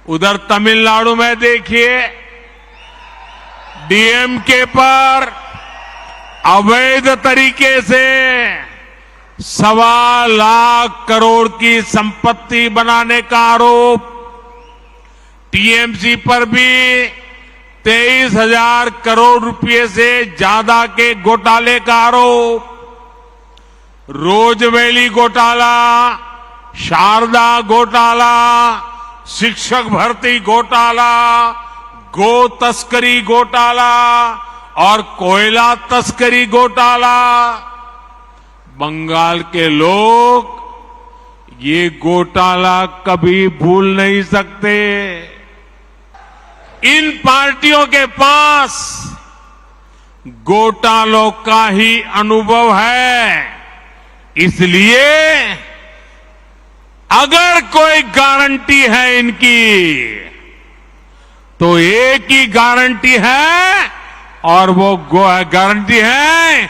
उधर तमिलनाडु में देखिए, डीएमके पर अवैध तरीके से 1.25 लाख करोड़ की संपत्ति बनाने का आरोप, टीएमसी पर भी 23,000 करोड़ रुपए से ज्यादा के घोटाले का आरोप, रोजवेली घोटाला, शारदा घोटाला, शिक्षक भर्ती घोटाला, गो तस्करी घोटाला और कोयला तस्करी घोटाला। बंगाल के लोग ये घोटाला कभी भूल नहीं सकते। इन पार्टियों के पास घोटालों का ही अनुभव है। इसलिए अगर कोई गारंटी है इनकी, तो एक ही गारंटी है, और वो गारंटी है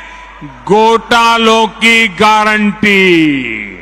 घोटालों की गारंटी।